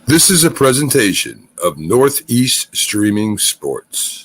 This is a presentation of Northeast Streaming Sports.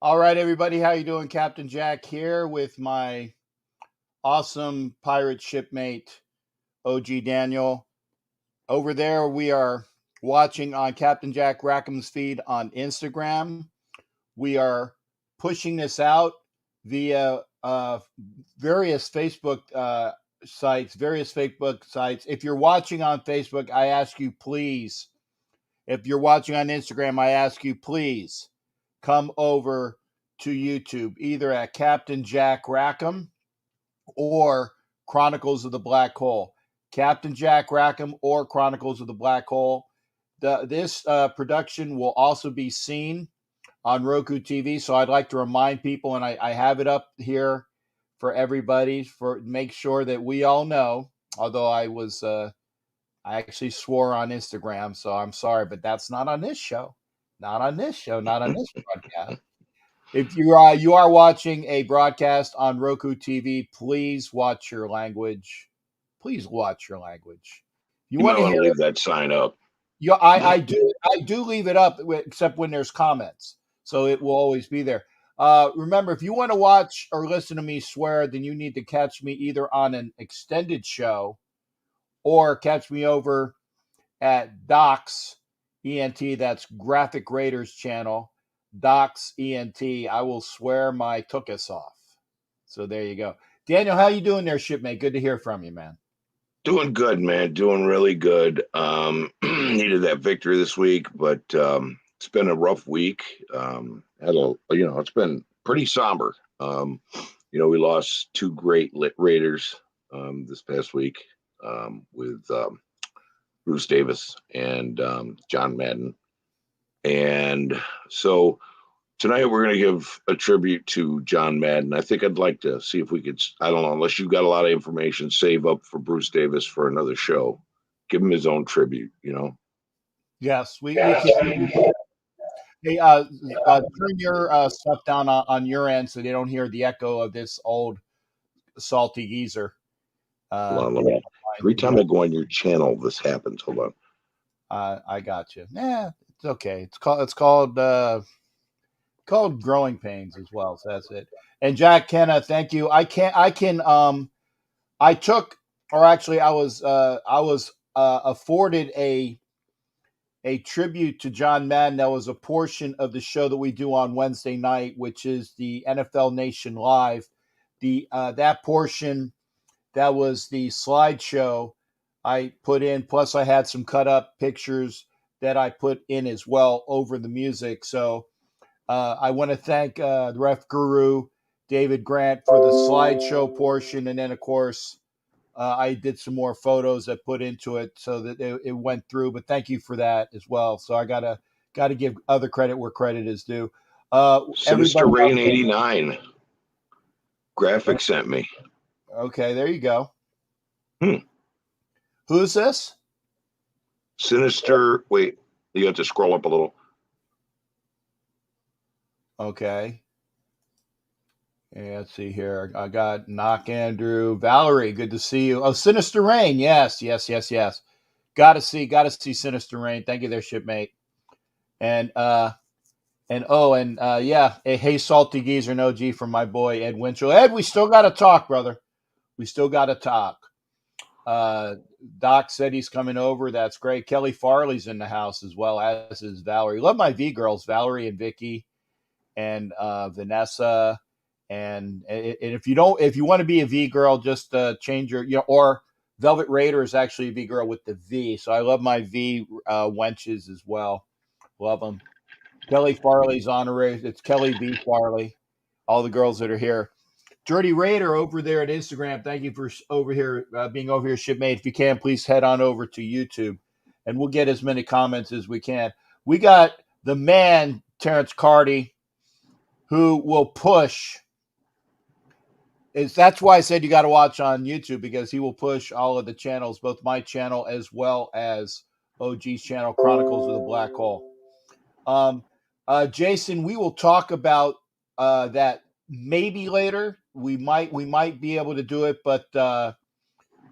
All right, everybody, how you doing? Captain Jack here with my awesome pirate shipmate, OG Daniel. Over there, we are watching on Captain Jack Rackham's feed on Instagram. We are pushing this out via various Facebook sites. If you're watching on Facebook, I ask you, please. If you're watching on Instagram, I ask you, please come over to YouTube, either at Captain Jack Rackham or Chronicles of the Black Hole. Captain Jack Rackham or Chronicles of the Black Hole. This production will also be seen on Roku TV, so I'd like to remind people, and I have it up here for everybody, for make sure that we all know, although I actually swore on Instagram, so I'm sorry, but that's not on this show. Not on this show, not on this broadcast. If you are watching a broadcast on Roku TV, please watch your language. Please watch your language. You might want to leave that sign up. Yeah, I do leave it up, except when there's comments, so it will always be there. Remember, if you want to watch or listen to me swear, then you need to catch me either on an extended show or catch me over at Docs ENT. That's Graphic Raiders channel. Docs ENT. I will swear my tookus off. So there you go. Daniel, how you doing there, shipmate? Good to hear from you, man. Doing good, man. Doing really good. Needed that victory this week, but it's been a rough week. It's been pretty somber. We lost two great Raiders this past week with Bruce Davis and John Madden. And so tonight we're going to give a tribute to John Madden. I think I'd like to see if we could, I don't know, unless you've got a lot of information, save up for Bruce Davis for another show. Give him his own tribute, Yes, we can. Hey, turn your stuff down on your end so they don't hear the echo of this old salty geezer. Hold on. Every time I go on your channel, this happens. Hold on. I got you. Yeah, it's okay. It's called growing pains as well. So that's it. And Jack Kenna, thank you. I took, or actually I was afforded a tribute to John Madden. That was a portion of the show that we do on Wednesday night, which is the NFL Nation Live. That portion, that was the slideshow I put in. Plus, I had some cut up pictures that I put in as well over the music. So I want to thank the Ref Guru, David Grant, for the slideshow portion. And then, of course, I did some more photos that put into it so that it went through. But thank you for that as well. So I gotta give other credit where credit is due. Sinister Rain 89 graphic sent me. Okay, there you go. Who is this? Sinister. Wait, you have to scroll up a little. Okay. Yeah, let's see here. I got Knock Andrew, Valerie. Good to see you. Oh, Sinister Rain. Yes. Got to see Sinister Rain. Thank you, there, shipmate. And yeah. Hey, Salty Geezer, no G from my boy Ed Winchell. Ed, we still got to talk, brother. We still got to talk. Doc said he's coming over. That's great. Kelly Farley's in the house as well, as is Valerie. Love my V girls, Valerie and Vicky, and Vanessa. And if you want to be a V girl, just change your, or Velvet Raider is actually a V girl with the V. So I love my V wenches as well. Love them. Kelly Farley's honorary. It's Kelly B. Farley. All the girls that are here. Dirty Raider over there at Instagram. Thank you for being over here, shipmate. If you can, please head on over to YouTube, and we'll get as many comments as we can. We got the man, Terrence Carty, who will push. That's why I said you got to watch on YouTube, because he will push all of the channels, both my channel as well as OG's channel, Chronicles of the Black Hole. Jason, we will talk about that maybe later. We might be able to do it, but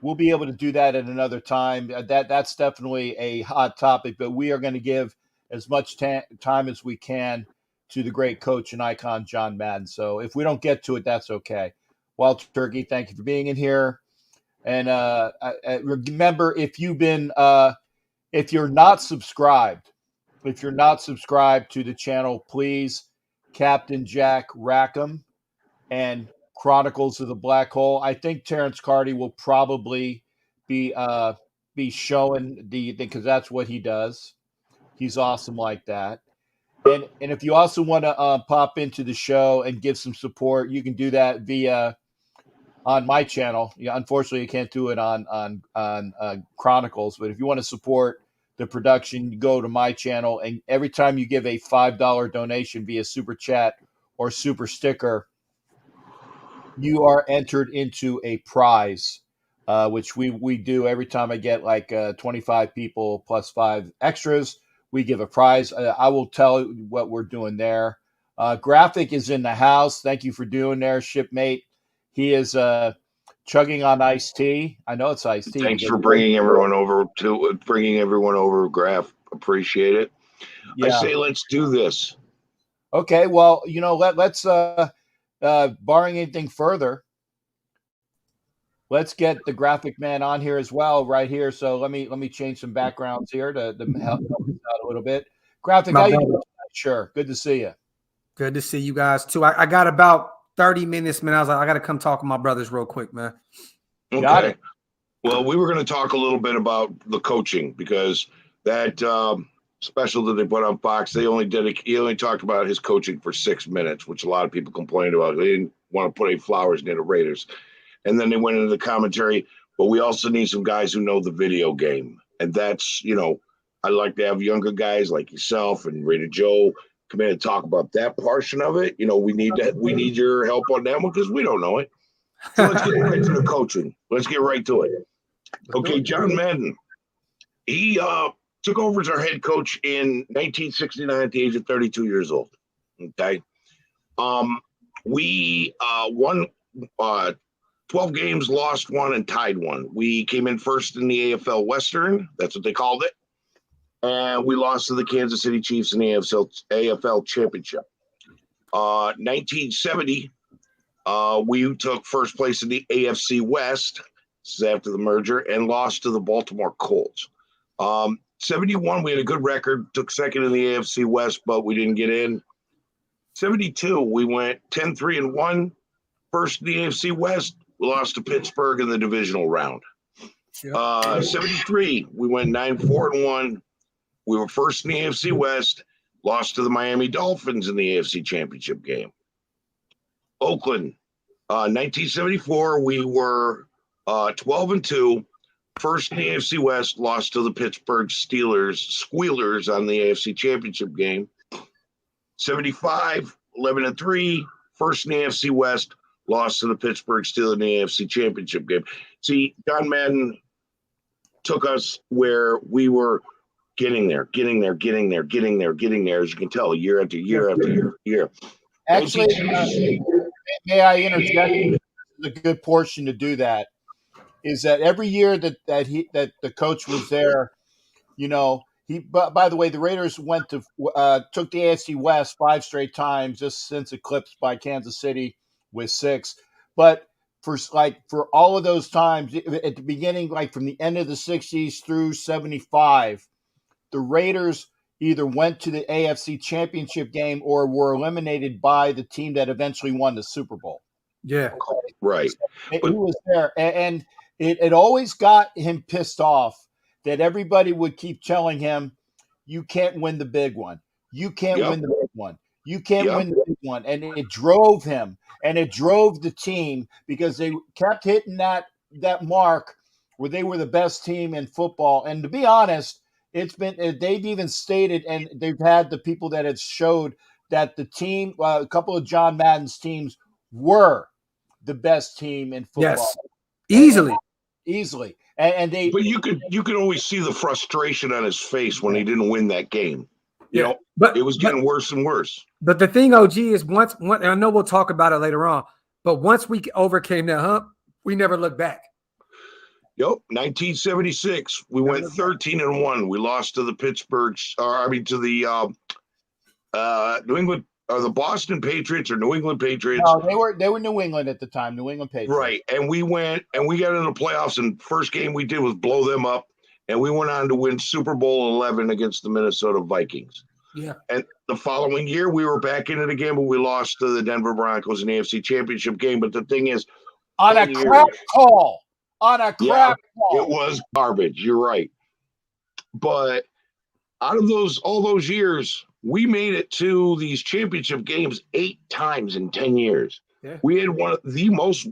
we'll be able to do that at another time. That's definitely a hot topic, but we are going to give as much time as we can to the great coach and icon John Madden. So if we don't get to it, that's okay. Wild Turkey, thank you for being in here. And remember, if you're not subscribed to the channel, please, Captain Jack Rackham and Chronicles of the Black Hole. I think Terrence Carty will probably be showing because that's what he does. He's awesome like that. And if you also want to pop into the show and give some support, you can do that via on my channel. Yeah, unfortunately, you can't do it on Chronicles. But if you want to support the production, go to my channel, and every time you give a $5 donation via super chat or super sticker, you are entered into a prize, which we do every time I get like 25 people plus 5 extras. We give a prize. I will tell you what we're doing there. Graphic is in the house. Thank you for doing there, shipmate. He is chugging on iced tea. I know it's iced tea. Thanks for bringing everyone over, Graph. Appreciate it. Yeah. I say let's do this. Okay. Well, let's barring anything further, let's get the graphic man on here as well, right here. So let me change some backgrounds here to help us out a little bit. Graphic, how you doing? Sure. Good to see you. Good to see you guys too. I got about 30 minutes, man. I was like, I got to come talk with my brothers real quick, man. Okay. Got it. Well, we were going to talk a little bit about the coaching, because that special that they put on Fox, he only talked about his coaching for 6 minutes, which a lot of people complained about. They didn't want to put any flowers near the Raiders. And then they went into the commentary, but we also need some guys who know the video game. And that's, I like to have younger guys like yourself and Raider Joe come in and talk about that portion of it. We need your help on that one, because we don't know it. So let's get right to the coaching. Let's get right to it. Okay, John Madden. He took over as our head coach in 1969 at the age of 32 years old. Okay. We won 12 games, lost one, and tied one. We came in first in the AFL Western. That's what they called it. And we lost to the Kansas City Chiefs in the AFL Championship. 1970, we took first place in the AFC West. This is after the merger, and lost to the Baltimore Colts. 71, we had a good record, took second in the AFC West, but we didn't get in. 72, we went 10-3-1, first in the AFC West. We lost to Pittsburgh in the divisional round. 73, we went 9-4-1. We were first in the AFC West, lost to the Miami Dolphins in the AFC Championship game. Oakland, 1974, we were 12-2, first in the AFC West, lost to the Pittsburgh Steelers, Squealers on the AFC Championship game. 75, 11-3, first in the AFC West, lost to the Pittsburgh Steelers in the AFC Championship game. See, John Madden took us where we were getting there, as you can tell, year after year after year. Actually, may I interject? This is a good portion to do that. Is that every year that the coach was there, you know, by the way, the Raiders took the AFC West 5 straight times, just since eclipsed by Kansas City with 6. But for all of those times at the beginning, like from the end of the 60s through 75, the Raiders either went to the AFC Championship game or were eliminated by the team that eventually won the Super Bowl. Yeah, right. He was there, and it always got him pissed off that everybody would keep telling him, "You can't win the big one. You can't win the big one. You can't win the big one." And it drove him, and it drove the team because they kept hitting that mark where they were the best team in football. And to be honest, they've even stated, and they've had the people that have showed that the team, a couple of John Madden's teams were the best team in football. Yes, easily. And they, but you could always see the frustration on his face when he didn't win that game. You know, but it was getting worse and worse. But the thing, OG, is once and I know we'll talk about it later on, but once we overcame that hump, we never looked back. Yep, 1976, we went 13-1. We lost to the New England, or the Boston Patriots or New England Patriots. No, they were New England at the time, New England Patriots. Right, and we got into the playoffs, and first game we did was blow them up, and we went on to win Super Bowl 11 against the Minnesota Vikings. Yeah. And the following year, we were back in it again, but we lost to the Denver Broncos in the AFC Championship game. But the thing is, on a crap call. It was garbage. You're right. But out of all those years, we made it to these championship games 8 times in 10 years. Yeah. We had one of the most,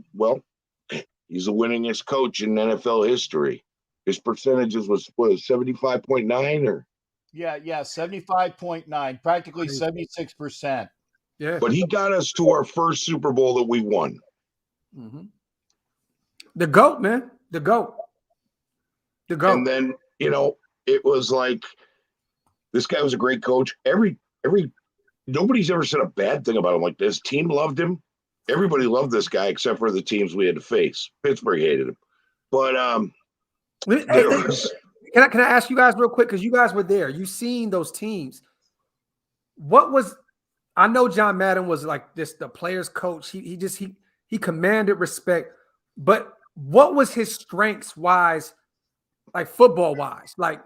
he's the winningest coach in NFL history. His percentages was 75.9 or? Yeah, 75.9, practically 76%. Yeah. But he got us to our first Super Bowl that we won. Mm-hmm. The GOAT, man. The GOAT. And then, it was like, this guy was a great coach. Nobody's ever said a bad thing about him. Like, this team loved him. Everybody loved this guy except for the teams we had to face. Pittsburgh hated him. But can I ask you guys real quick, because you guys were there. You seen those teams. I know John Madden was like the players' coach. He commanded respect. But what was his strengths wise, like football wise? Like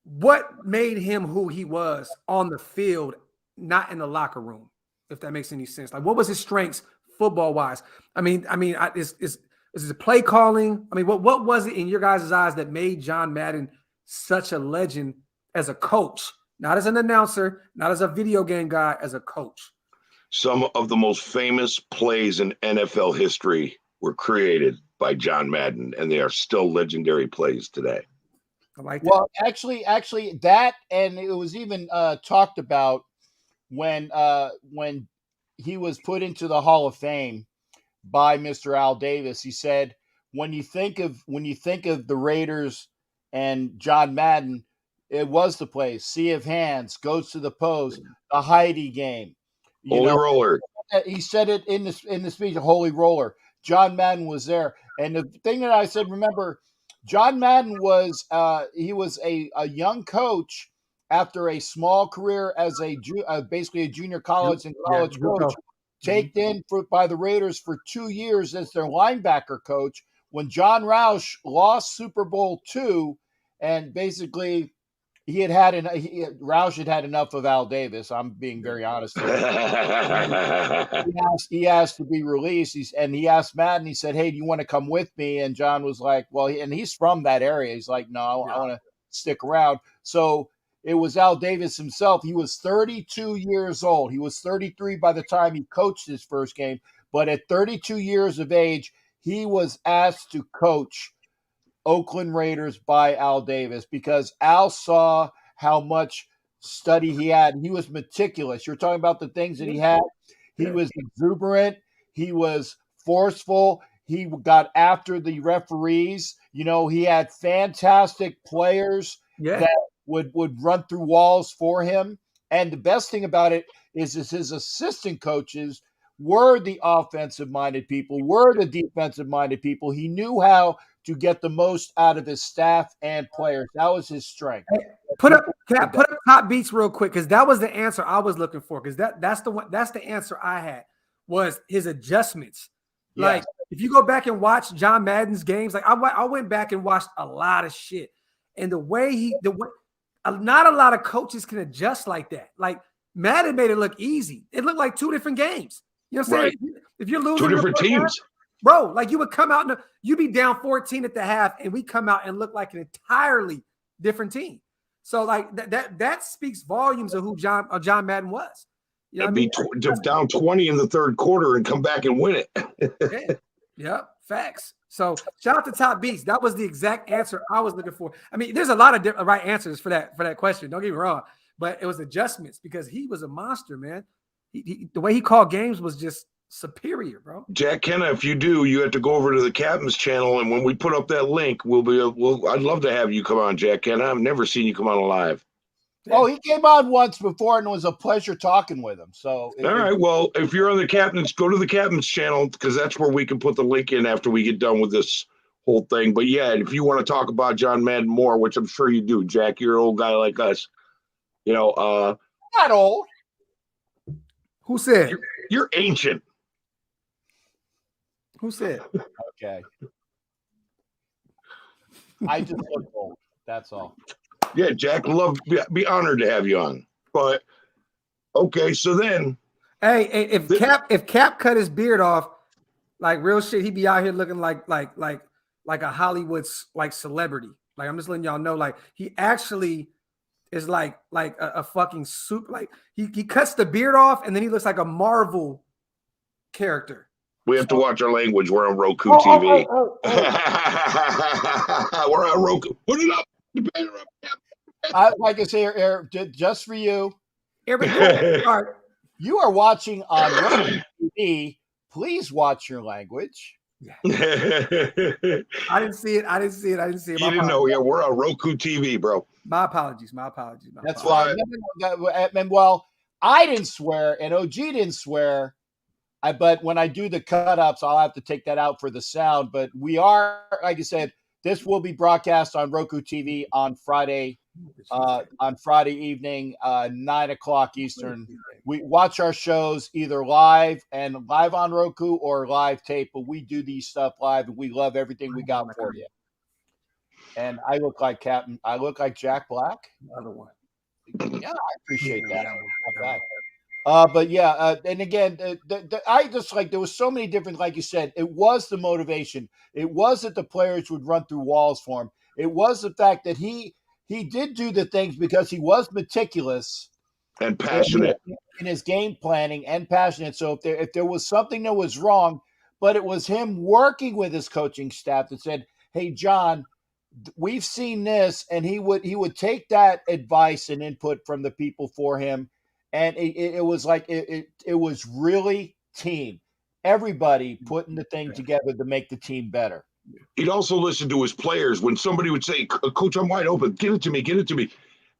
what made him who he was on the field, not in the locker room, if that makes any sense? Like, what was his strengths football wise? Is it play calling? I mean, what was it in your guys' eyes that made John Madden such a legend as a coach, not as an announcer, not as a video game guy, as a coach? Some of the most famous plays in NFL history were created by John Madden, and they are still legendary plays today. I like that. Well, actually, that, and it was even talked about when he was put into the Hall of Fame by Mr. Al Davis. He said, when you think of the Raiders and John Madden, it was the play. Sea of Hands, Goes to the Pose, the Heidi game. Holy Roller. He said it in the speech, Holy Roller. John Madden was there. And the thing that I said, remember, John Madden was he was a young coach after a small career as basically a junior college and college coach, taken by the Raiders for 2 years as their linebacker coach. When John Roush lost Super Bowl II, and basically Roush had enough of Al Davis. I'm being very honest here. He asked to be released. He asked Madden. He said, "Hey, do you want to come with me?" And John was like, "Well," and he's from that area. He's like, "No, I want to stick around." So it was Al Davis himself. He was 32 years old. He was 33 by the time he coached his first game. But at 32 years of age, he was asked to coach Oakland Raiders by Al Davis because Al saw how much study he had. He was meticulous. You're talking about the things that he had. He was exuberant. He was forceful. He got after the referees. He had fantastic players that would run through walls for him. And the best thing about it is his assistant coaches were the offensive-minded people, were the defensive-minded people. He knew how to get the most out of his staff and players. That was his strength. Hey, put up top beats real quick, because that was the answer I was looking for. Because that's the answer I had, was his adjustments. Yes. Like, if you go back and watch John Madden's games, like I went back and watched a lot of shit, and the way not a lot of coaches can adjust like that. Like, Madden made it look easy. It looked like two different games. You know what I'm saying? If you're losing two different teams, bro, like you would come out and you'd be down 14 at the half, and we come out and look like an entirely different team. So like that speaks volumes of who John Madden was. You know be down 20 in the third quarter and come back and win it. Yeah, facts. So shout out to Top Beats. That was the exact answer I was looking for. I mean, there's a lot of right answers for that question. Don't get me wrong, but it was adjustments, because he was a monster, man. The way he called games was just superior, bro. Jack Kenna, if you do, you have to go over to the Captain's channel, and when we put up that link, I'd love to have you come on, Jack Kenna. I've never seen you come on live. Oh, he came on once before, and it was a pleasure talking with him. So, all right. Well, if you're on the Captain's, go to the Captain's channel, because that's where we can put the link in after we get done with this whole thing. But yeah, if you want to talk about John Madden more, which I'm sure you do, Jack, you're an old guy like us. Not old. Who said? You're ancient. Who said? Okay. I just look old. That's all. Yeah, Jack, be honored to have you on. But okay, so then, hey, if Cap cut his beard off, like real shit, he'd be out here looking like a Hollywood like celebrity. Like, I'm just letting y'all know, like, he actually is like a fucking soup. Like, he cuts the beard off, and then he looks like a Marvel character. We have to watch our language. We're on Roku TV. We're on Roku. Put it up. Like I say, Eric, just for you. Here we go. You are watching on Roku TV. Please watch your language. I didn't see it. You didn't know. Yeah, we're on Roku TV, bro. My apologies. That's fine. And well, I didn't swear, and OG didn't swear. But when I do the cut-ups, I'll have to take that out for the sound. But we are, like I said, this will be broadcast on Roku TV on Friday evening, 9:00 Eastern. We watch our shows either live on Roku or live tape, but we do these stuff live, and we love everything we got for you. And I look like Captain. I look like Jack Black. Another one. Yeah, I appreciate that. But yeah, and again, I just like, there was so many different, like you said, it was the motivation. It was that the players would run through walls for him. It was the fact that he did do the things because he was meticulous and passionate in his game planning and passionate. So if there was something that was wrong, but it was him working with his coaching staff that said, "Hey, John, we've seen this," and he would take that advice and input from the people for him. And it was like it was really team. Everybody putting the thing together to make the team better. He'd also listen to his players. When somebody would say, "Coach, I'm wide open. Give it to me.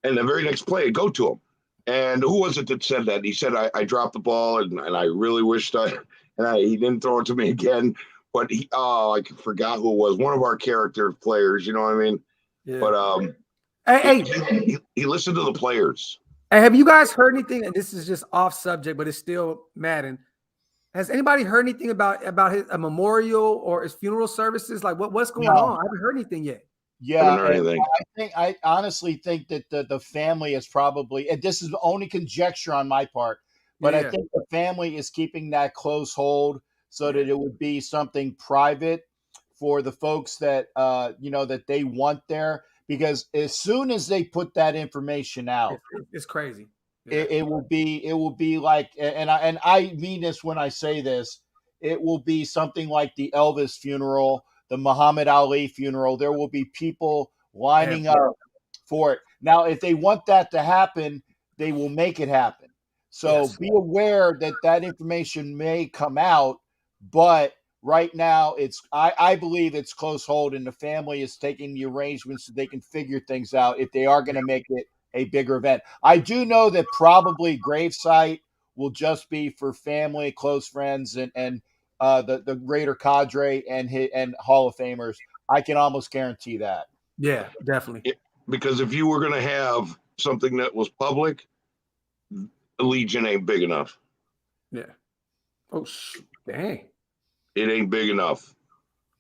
And the very next play, go to him. And who was it that said that? He said, I dropped the ball, and I really wished he didn't throw it to me again. but I forgot who it was. One of our character players, you know what I mean? Yeah. But he listened to the players. Hey, have you guys heard anything? And this is just off subject, but it's still Madden. Has anybody heard anything about a memorial or his funeral services? Like what's going on? I haven't heard anything yet. I haven't heard anything. I honestly think that the family is probably, and this is only conjecture on my part, but I think the family is keeping that close hold so that it would be something private for the folks that that they want there. Because as soon as they put that information out, it's crazy. Yeah. It will be like, and I mean this when I say this, it will be something like the Elvis funeral, the Muhammad Ali funeral. There will be people lining up for it. Now, if they want that to happen, they will make it happen. So be aware that information may come out, but right now I believe it's close hold, and the family is taking the arrangements so they can figure things out if they are going to make it a bigger event. I do know that probably gravesite will just be for family, close friends, and the Raider cadre and Hall of Famers. I can almost guarantee that. Yeah, definitely. Because if you were going to have something that was public, the Legion ain't big enough. Yeah. Oh, dang. It ain't big enough.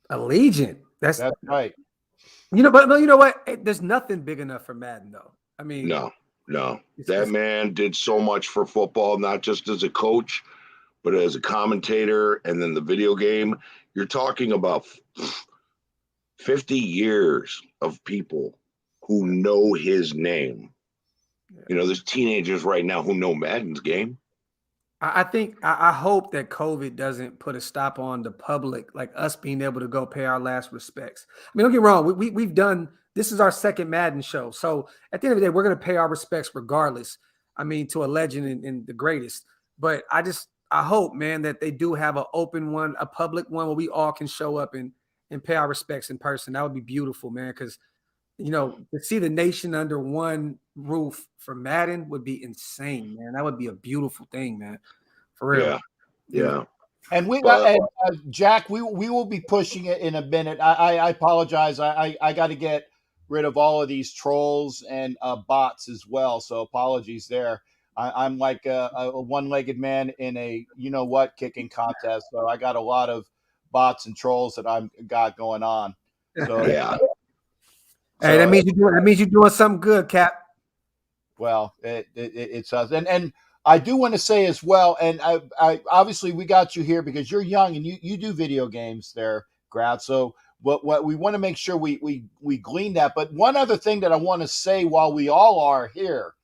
A Legion. That's right. But you know what? There's nothing big enough for Madden, though. I mean, no. That man did so much for football, not just as a coach, but as a commentator, and then the video game. You're talking about 50 years of people who know his name. Yeah. There's teenagers right now who know Madden's game. I hope that COVID doesn't put a stop on the public, like us being able to go pay our last respects. I mean, don't get me wrong. We've done, this is our second Madden show. So at the end of the day, we're going to pay our respects regardless. I mean, to a legend and the greatest. But I hope, man, that they do have an open one, a public one where we all can show up and pay our respects in person. That would be beautiful, man. Because, to see the nation under one roof for Madden would be insane, man. That would be a beautiful thing, man. For real. Yeah. And Jack, we will be pushing it in a minute. I apologize. I got to get rid of all of these trolls and bots as well. So apologies there. I'm like a one-legged man in a kicking contest. So I got a lot of bots and trolls that I've got going on. So yeah. Hey, that means you're doing something good, Cap. Well, it's us, and I do want to say as well, and I obviously we got you here because you're young and you do video games there, Grad. So what we want to make sure we glean that. But one other thing that I want to say while we all are here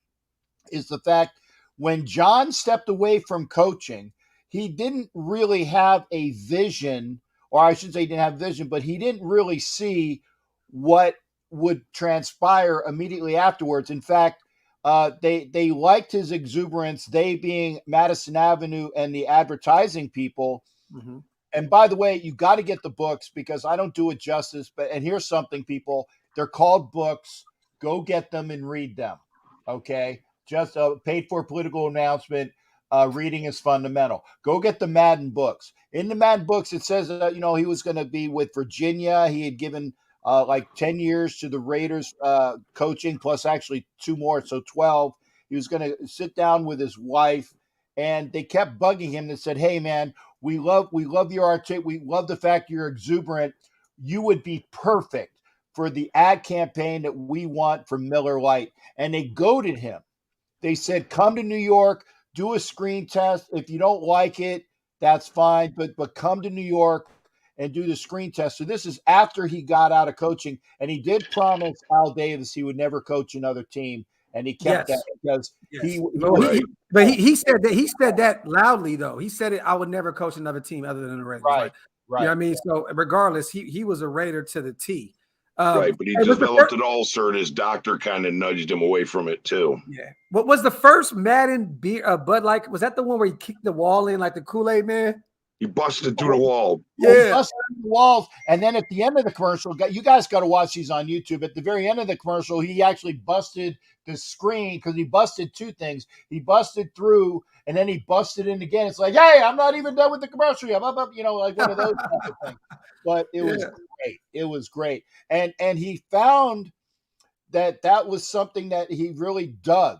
is the fact when John stepped away from coaching, he didn't really have a vision, or I should say he didn't have vision, but he didn't really see what would transpire immediately afterwards. In fact, they liked his exuberance, they being Madison Avenue and the advertising people. Mm-hmm. And by the way, you got to get the books because I don't do it justice. And here's something, people. They're called books. Go get them and read them. Okay? Just paid for political announcement. Reading is fundamental. Go get the Madden books. In the Madden books, it says, he was going to be with Virginia. He had given 10 years to the Raiders coaching, plus actually 2 more, so 12. He was going to sit down with his wife, and they kept bugging him and said, "Hey, man, we love your art. We love the fact you're exuberant. You would be perfect for the ad campaign that we want for Miller Lite." And they goaded him. They said, "Come to New York, do a screen test. If you don't like it, that's fine, but come to New York and do the screen test." So this is after he got out of coaching, and he did promise Al Davis he would never coach another team, and he kept that because he said that loudly though. He said it. I would never coach another team other than the Raiders. Right. You know what I mean? So regardless, he was a Raider to the T. Right, but he developed an ulcer, and his doctor kind of nudged him away from it too. Yeah. What was the first Madden beer? Bud Light, was that the one where he kicked the wall in like the Kool-Aid man? He busted through the wall. He busted through the walls. And then at the end of the commercial, you guys got to watch these on YouTube. At the very end of the commercial, he actually busted the screen because he busted two things. He busted through and then he busted in again. It's like, hey, I'm not even done with the commercial yet. You know, like one of those type of things. But it was great. It was great. And he found that was something that he really dug.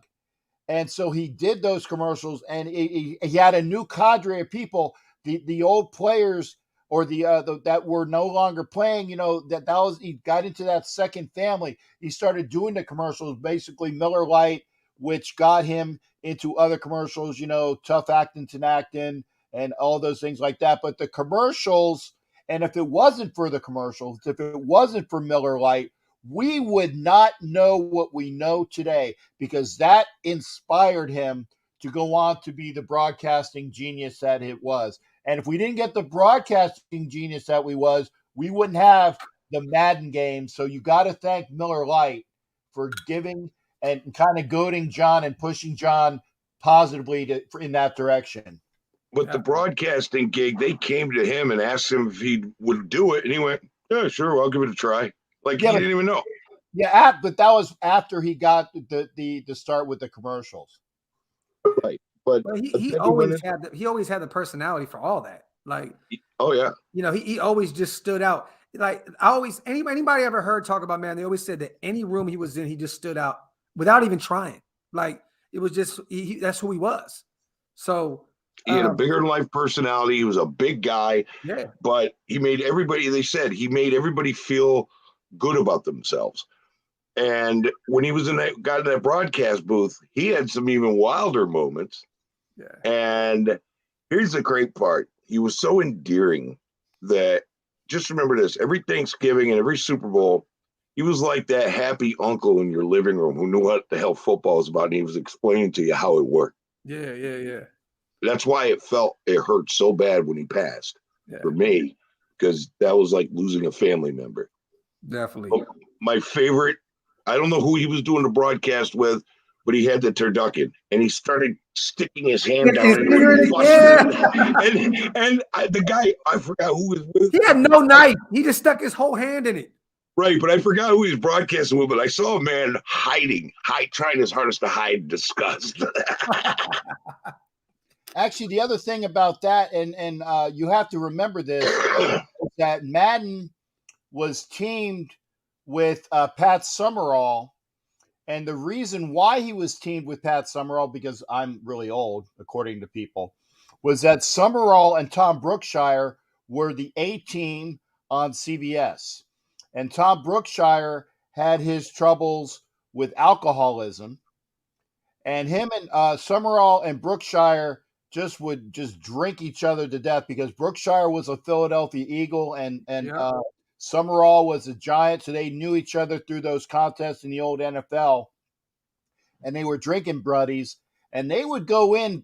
And so he did those commercials, and he had a new cadre of people, the old players or the that were no longer playing. You know, that was, he got into that second family. He started doing the commercials, basically Miller Lite, which got him into other commercials. You know, Tough Actin' Tinactin and all those things like that. But the commercials, and if it wasn't for the commercials, if it wasn't for Miller Lite, we would not know what we know today, because that inspired him to go on to be the broadcasting genius that it was. And if we didn't get the broadcasting genius that we wouldn't have the Madden game. So you got to thank Miller Lite for giving and kind of goading John and pushing John positively in that direction. But the broadcasting gig, they came to him and asked him if he would do it, and he went, "Yeah, sure, I'll give it a try." Like, he didn't even know. Yeah, but that was after he got the start with the commercials. Right. But he always had the personality for all that. Like, oh yeah, you know, he always just stood out. Like, anybody ever heard talk about Madden, they always said that any room he was in, he just stood out without even trying. Like, it was just that's who he was. So he had a bigger than life personality. He was a big guy. Yeah. But he made everybody, they said he made everybody feel good about themselves. And when he was got in that broadcast booth, he had some even wilder moments. Yeah. And here's the great part. He was so endearing that, just remember this, every Thanksgiving and every Super Bowl, he was like that happy uncle in your living room who knew what the hell football was about, and he was explaining to you how it worked. Yeah. That's why it hurt so bad when he passed for me, because that was like losing a family member. Definitely. My favorite, I don't know who he was doing the broadcast with, but he had the turducken, and he started sticking his hand down into it. And the guy, I forgot who was with. He had no knife. He just stuck his whole hand in it. Right, but I forgot who he was broadcasting with, but I saw a man trying his hardest to hide disgust. Actually, the other thing about that, and you have to remember this, is that Madden was teamed with Pat Summerall. And the reason why he was teamed with Pat Summerall, because I'm really old, according to people, was that Summerall and Tom Brookshire were the A team on CBS. And Tom Brookshire had his troubles with alcoholism. And him and Summerall and Brookshire would drink each other to death, because Brookshire was a Philadelphia Eagle and Summerall was a Giant, so they knew each other through those contests in the old NFL. And they were drinking buddies, and they would go in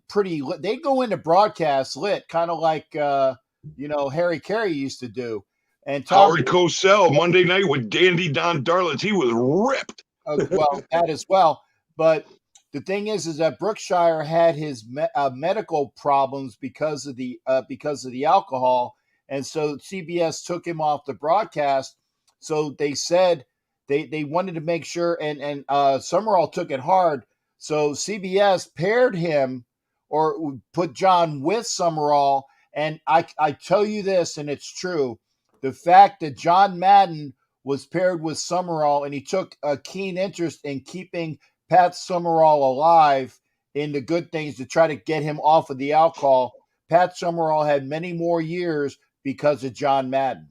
they'd go into broadcast lit, kind of like Harry Carey used to do. And Howard Cosell Monday night with Dandy Don Darlitz, he was ripped. Well, that as well. But the thing is that Brookshire had his medical problems because of the alcohol, and so CBS took him off the broadcast. So they said they wanted to make sure, and Summerall took it hard. So CBS paired him or put John with Summerall. And I tell you this, and it's true, the fact that John Madden was paired with Summerall, and he took a keen interest in keeping Pat Summerall alive in the good things to try to get him off of the alcohol. Pat Summerall had many more years because of John Madden.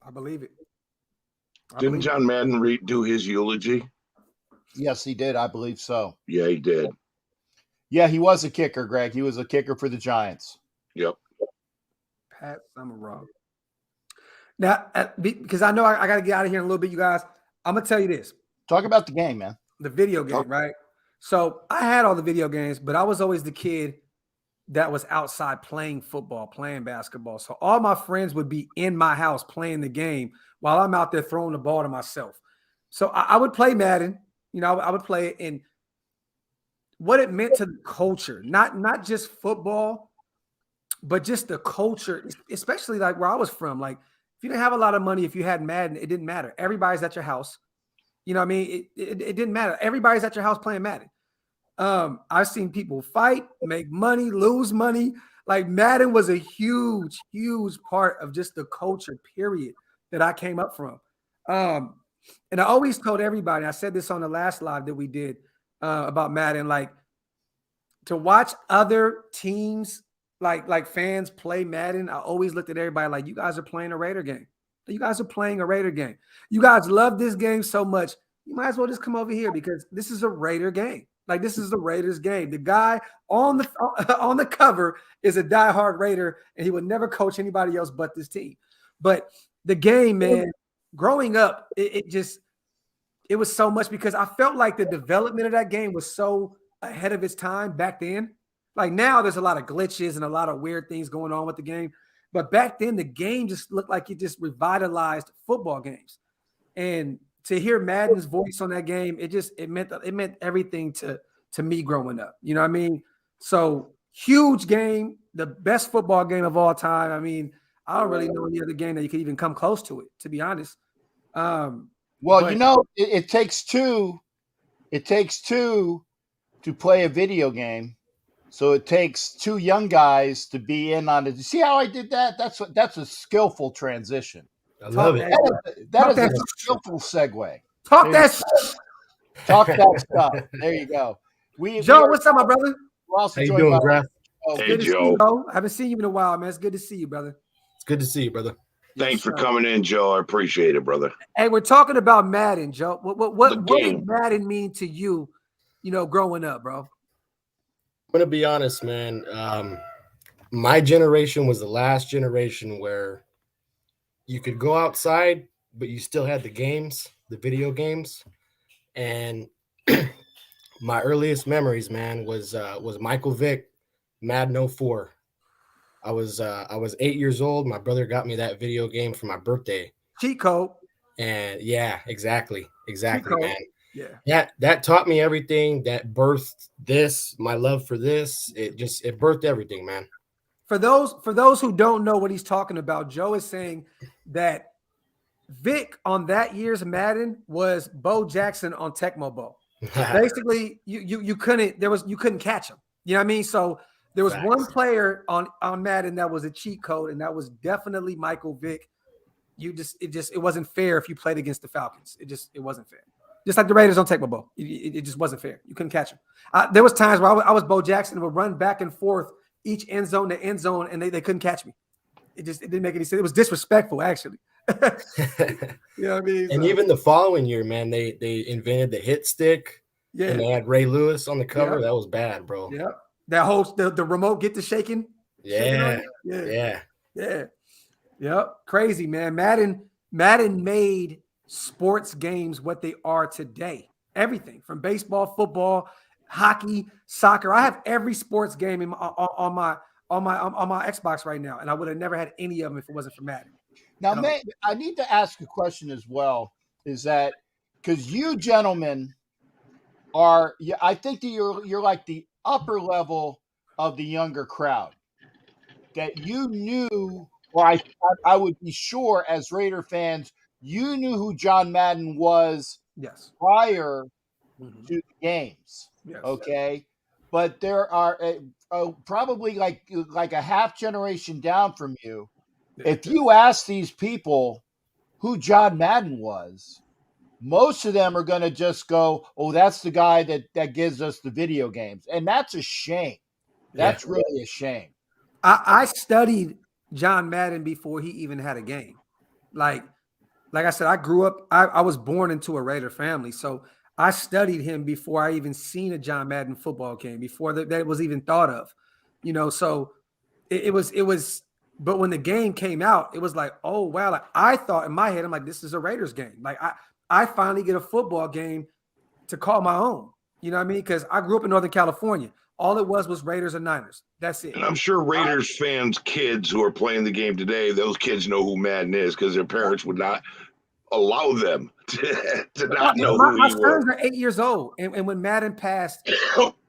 I believe it. Didn't John Madden do his eulogy? Yes, he did. I believe so. Yeah, he did. Yeah, he was a kicker, Greg. He was a kicker for the Giants. Yep. Pat Summerall. Now, because I know I got to get out of here in a little bit, you guys. I'm going to tell you this. Talk about the game, man. The video game, right? So I had all the video games, but I was always the kid that was outside playing football, playing basketball. So all my friends would be in my house playing the game while I'm out there throwing the ball to myself. So I would play Madden. You know, I would play it, and what it meant to the culture, not just football, but just the culture, especially like where I was from. Like, if you didn't have a lot of money, if you had Madden, it didn't matter. Everybody's at your house. You know what I mean? It didn't matter. Everybody's at your house playing Madden. I've seen people fight, make money, lose money. Like, Madden was a huge, huge part of just the culture, period, that I came up from. And I always told everybody, I said this on the last live that we did about Madden, like, to watch other teams, like fans play Madden, I always looked at everybody like, you guys are playing a Raider game. You guys are playing a Raider game. You guys love this game so much, you might as well just come over here because this is a Raider game. Like, this is the Raiders game. The guy on the cover is a diehard Raider, and he would never coach anybody else but this team. But the game, man, growing up, it was so much because I felt like the development of that game was so ahead of its time back then. Like, now there's a lot of glitches and a lot of weird things going on with the game. But back then, the game just looked like it just revitalized football games. And to hear Madden's voice on that game, it meant everything to me growing up. You know what I mean? So, huge game, the best football game of all time. I mean, I don't really know any other game that you could even come close to it, to be honest. Well, you know, it takes two. It takes two to play a video game. So it takes two young guys to be in on it. You see how I did that? That's a skillful transition. I love it. That is a skillful segue. Talk that stuff. There you go. Joe, what's up, my brother? How you doing, Graf? Hey, Joe. I haven't seen you in a while, man. It's good to see you, brother. It's good to see you, brother. Thanks for coming in, Joe. I appreciate it, brother. Hey, we're talking about Madden, Joe. What did Madden mean to you, growing up, bro? I'm gonna be honest, man. My generation was the last generation where you could go outside, but you still had the games, the video games. And my earliest memories, man, was Michael Vick, Madden 04. I was 8 years old. My brother got me that video game for my birthday. Cheat code. And yeah, exactly, man. Yeah. That taught me everything. That birthed this, my love for this. It birthed everything, man. For those who don't know what he's talking about, Joe is saying that Vic on that year's Madden was Bo Jackson on Tecmo Bowl. Basically, you couldn't catch him. You know what I mean? So there was one player on Madden that was a cheat code, and that was definitely Michael Vick. It wasn't fair if you played against the Falcons. It wasn't fair. Just like the Raiders on Tecmo Bowl. It just wasn't fair. You couldn't catch him. There was times where I was Bo Jackson and would run back and forth each end zone to end zone, and they couldn't catch me. It didn't make any sense. It was disrespectful, actually. You know what I mean? And even the following year, man, they invented the hit stick. Yeah. And they had Ray Lewis on the cover. Yeah. That was bad, bro. Yeah. That whole the remote get to shaking. Yeah. Yep. Crazy, man. Madden made sports games what they are today. Everything from baseball, football, hockey, soccer. I have every sports game on my Xbox right now, and I would have never had any of them if it wasn't for Madden. Now, man, I need to ask a question as well. Is that because you gentlemen are? I think that you're like the upper level of the younger crowd. That you knew, or I would be sure as Raider fans, you knew who John Madden was. Yes. Prior to the games. Yes. Okay. But there are probably like a half generation down from you. If you ask these people who John Madden was, most of them are going to just go, oh, that's the guy that gives us the video games. And that's a shame. That's really a shame. I studied John Madden before he even had a game. Like I said, I grew up, I was born into a Raider family. So I studied him before I even seen a John Madden football game, before that was even thought of, so it was, but when the game came out, it was like, oh, wow. Like, I thought in my head, I'm like, this is a Raiders game. Like, I finally get a football game to call my own. You know what I mean? Because I grew up in Northern California. All it was Raiders and Niners. That's it. And I'm sure Raiders fans' kids who are playing the game today, those kids know who Madden is because their parents would not allow them to not know who he was. My sons are 8 years old. And when Madden passed,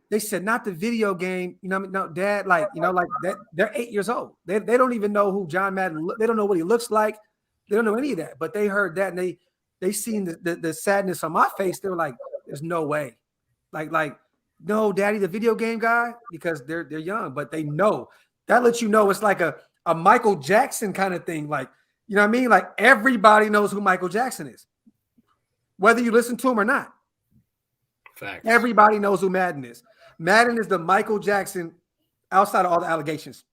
They said, not the video game. You know, no, Dad, like, you know, like that. They're 8 years old. They don't even know who John Madden. They don't know what he looks like. They don't know any of that. But they heard that and they seen the sadness on my face. They were like, "There's no way." Like, no, Daddy, the video game guy, because they're young, but they know. That lets you know it's like a Michael Jackson kind of thing. Like, you know what I mean? Like everybody knows who Michael Jackson is, whether you listen to him or not. Facts. Everybody knows who Madden is. Madden is the Michael Jackson outside of all the allegations.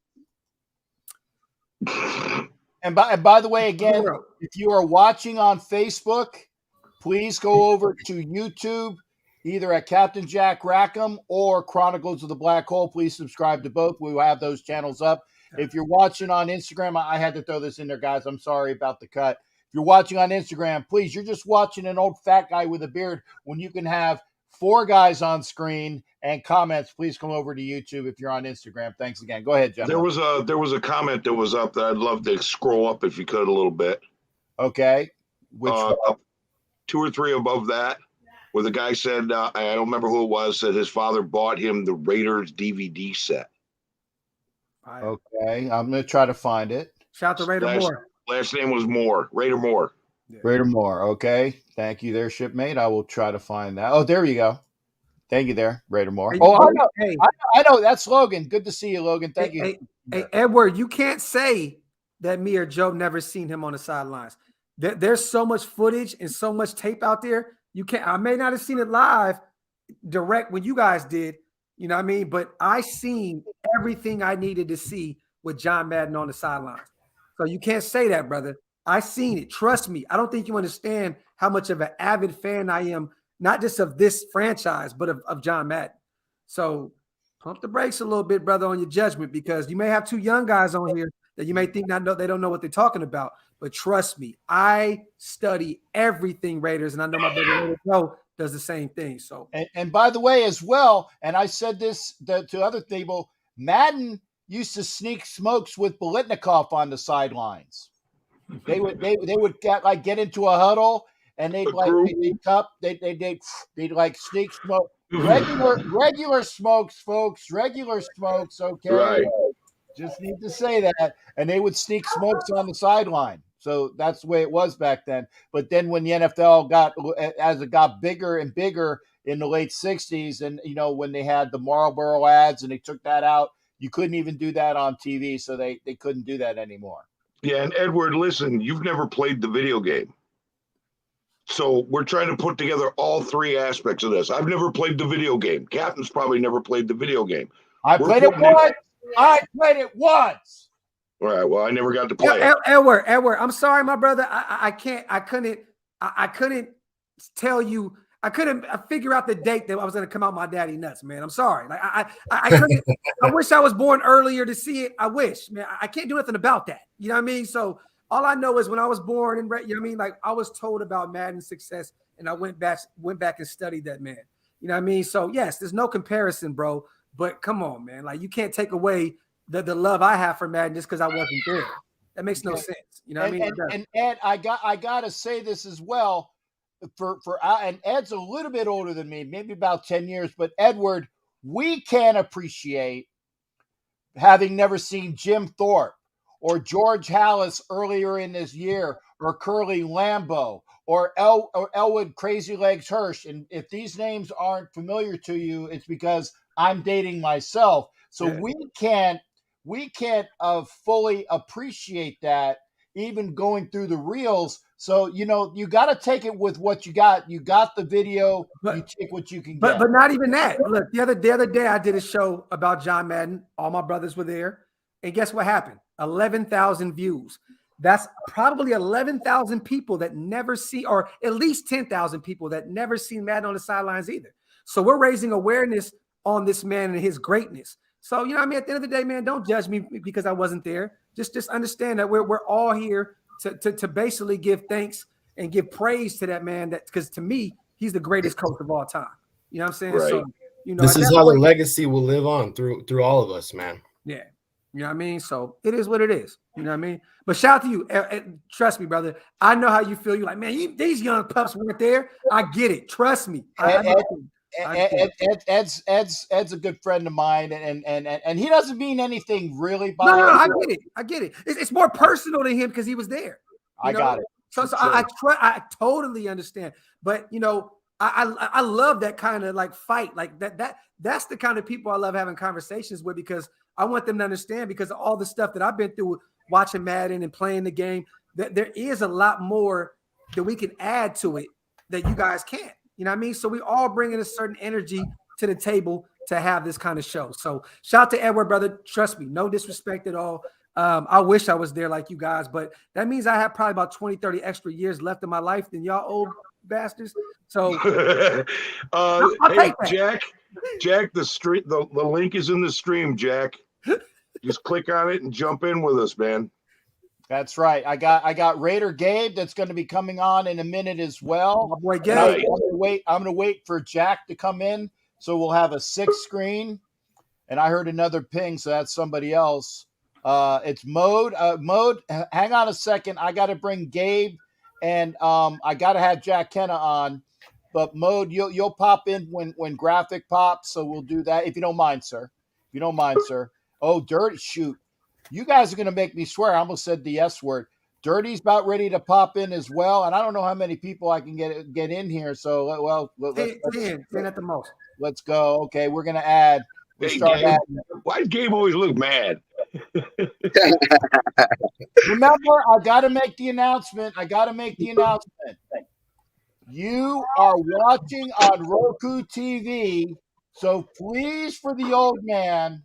And by the way, again, if you are watching on Facebook, please go over to YouTube, either at Captain Jack Rackham or Chronicles of the Black Hole. Please subscribe to both. We will have those channels up. If you're watching on Instagram, I had to throw this in there, guys. I'm sorry about the cut. If you're watching on Instagram, please, you're just watching an old fat guy with a beard when you can have 4 guys on screen and comments. Please come over to YouTube if you're on Instagram. Thanks again. Go ahead, John. There was a comment that was up that I'd love to scroll up if you could a little bit. Okay. Which up 2 or 3 above that, where the guy said, I don't remember who it was, said his father bought him the Raiders DVD set. Okay, I'm going to try to find it. Shout out to Raider Moore. Last name was Moore. Raider Moore. Yeah. Raider Moore. Okay. Thank you there, shipmate. I will try to find that. Oh, there you go. Thank you there, Raider Moore. Oh, I know. Hey, I know. That's Logan. Good to see you, Logan. Thank you. Hey, Edward, you can't say that me or Joe never seen him on the sidelines. There's so much footage and so much tape out there. You can't. I may not have seen it live, direct when you guys did. You know what I mean? But I seen everything I needed to see with John Madden on the sidelines. So you can't say that, brother. I seen it. Trust me. I don't think you understand how much of an avid fan I am, not just of this franchise, but of John Madden. So pump the brakes a little bit, brother, on your judgment, because you may have 2 young guys on here that you may think they don't know what they're talking about. But trust me, I study everything Raiders, and I know my brother Joe does the same thing. So, and by the way, as well, and I said this to other people, Madden used to sneak smokes with Bolitnikoff on the sidelines. They would get into a huddle and they'd like sneak smoke. Regular smokes, folks. Regular smokes. Okay. Right. Just need to say that. And they would sneak smokes on the sideline. So that's the way it was back then. But then when the NFL got bigger and bigger in the late 60s, and when they had the Marlboro ads and they took that out, you couldn't even do that on TV. So they couldn't do that anymore. Yeah, and Edward, listen, you've never played the video game. So we're trying to put together all 3 aspects of this. I've never played the video game. Captain's probably never played the video game. I played it once. All right. Well, I never got to play it. Edward, I'm sorry, my brother. I couldn't tell you. I couldn't figure out the date that I was going to come out my daddy nuts, man. I'm sorry. Like I couldn't. I wish I was born earlier to see it. I wish, man. I can't do nothing about that. You know what I mean? So all I know is when I was born and you know what I mean, like I was told about Madden's success, and I went back and studied that man. You know what I mean? So yes, there's no comparison, bro. But come on, man. Like you can't take away the love I have for Madden just because I wasn't there. That makes no sense. You know what I mean? And Ed, I gotta say this as well. And Ed's a little bit older than me, maybe about 10 years. But Edward, we can appreciate having never seen Jim Thorpe or George Hallis earlier in this year, or Curly Lambeau or Elwood Crazy Legs Hirsch. And if these names aren't familiar to you, it's because I'm dating myself. So yeah. we can't fully appreciate that, even going through the reels. So, you got to take it with what you got. You got the video, you take what you can get. But not even that. Look, the other day I did a show about John Madden. All my brothers were there. And guess what happened? 11,000 views. That's probably 11,000 people that never see, or at least 10,000 people that never seen Madden on the sidelines either. So we're raising awareness on this man and his greatness. So, you know what I mean? At the end of the day, man, don't judge me because I wasn't there. Just understand that we're all here to basically give thanks and give praise to that man, because to me, he's the greatest coach of all time. You know what I'm saying? Right. So, this is how the legacy will live on through all of us, man. Yeah. You know what I mean? So it is what it is. You know what I mean? But shout out to you. Trust me, brother. I know how you feel. You're like, man, these young pups weren't there. I get it. Trust me. Ed's a good friend of mine, and he doesn't mean anything really by No, it. I get it. It's more personal to him because he was there. I got it. So I totally understand. But I love that kind of like fight. Like that's the kind of people I love having conversations with, because I want them to understand, because of all the stuff that I've been through watching Madden and playing the game, that there is a lot more that we can add to it that you guys can't. You know what I mean? So we all bring in a certain energy to the table to have this kind of show. So shout out to Edward, brother. Trust me, no disrespect at all. I wish I was there like you guys, but that means I have probably about 20, 30 extra years left in my life than y'all old bastards. So I'll hey, take that. Jack, the link is in the stream, Jack. Just click on it and jump in with us, man. That's right. I got Raider Gabe that's going to be coming on in a minute as well. My boy Gabe. I'm going to wait for Jack to come in, so we'll have a 6 screen. And I heard another ping, so that's somebody else. It's Mode. Mode, hang on a second. I got to bring Gabe, and I got to have Jack Kenna on. But Mode, you'll pop in when graphic pops, so we'll do that if you don't mind, sir. If you don't mind, sir. Oh, Dirty, shoot. You guys are going to make me swear. I almost said the S word. Dirty's about ready to pop in as well, and I don't know how many people I can get in here. So, well, 10 at the most. Let's go. Okay, we're going to add. Hey, Gabe, why does Gabe always look mad? Remember, I got to make the announcement. You are watching on Roku TV, so please, for the old man,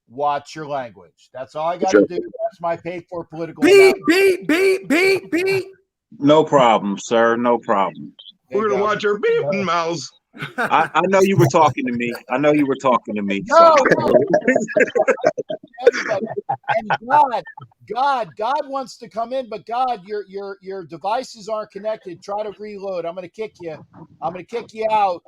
watch your language. That's all I got to do. That's my paid-for political. Beep. No problem, sir. No problem. We're going to watch our beeping mouths. I know you were talking to me. No. And God wants to come in, but God, your devices aren't connected. Try to reload. I'm going to kick you out.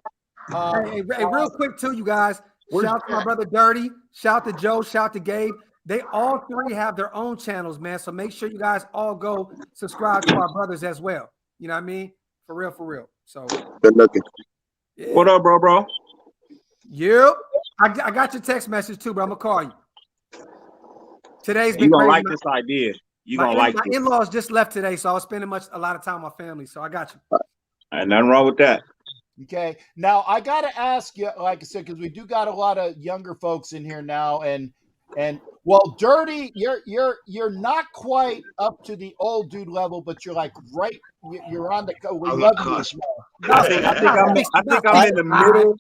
Hey, real quick too, you guys. Shout out to my brother Dirty. Shout out to Joe. Shout out to Gabe. They all three have their own channels, man. So make sure you guys all go subscribe to our brothers as well. You know what I mean? For real. So good looking. Yeah. What up, bro? Yep. I got your text message too, bro. I'm gonna call you. Today's been You gonna crazy. like this idea? My in-laws just left today, so I was spending a lot of time with my family. So I got you. Ain't nothing wrong with that. Okay. Now I gotta ask you, like I said, because we do got a lot of younger folks in here now, and well, Dirty, you're not quite up to the old dude level, but you're like right. You're on the. We love you. I think I'm in the middle.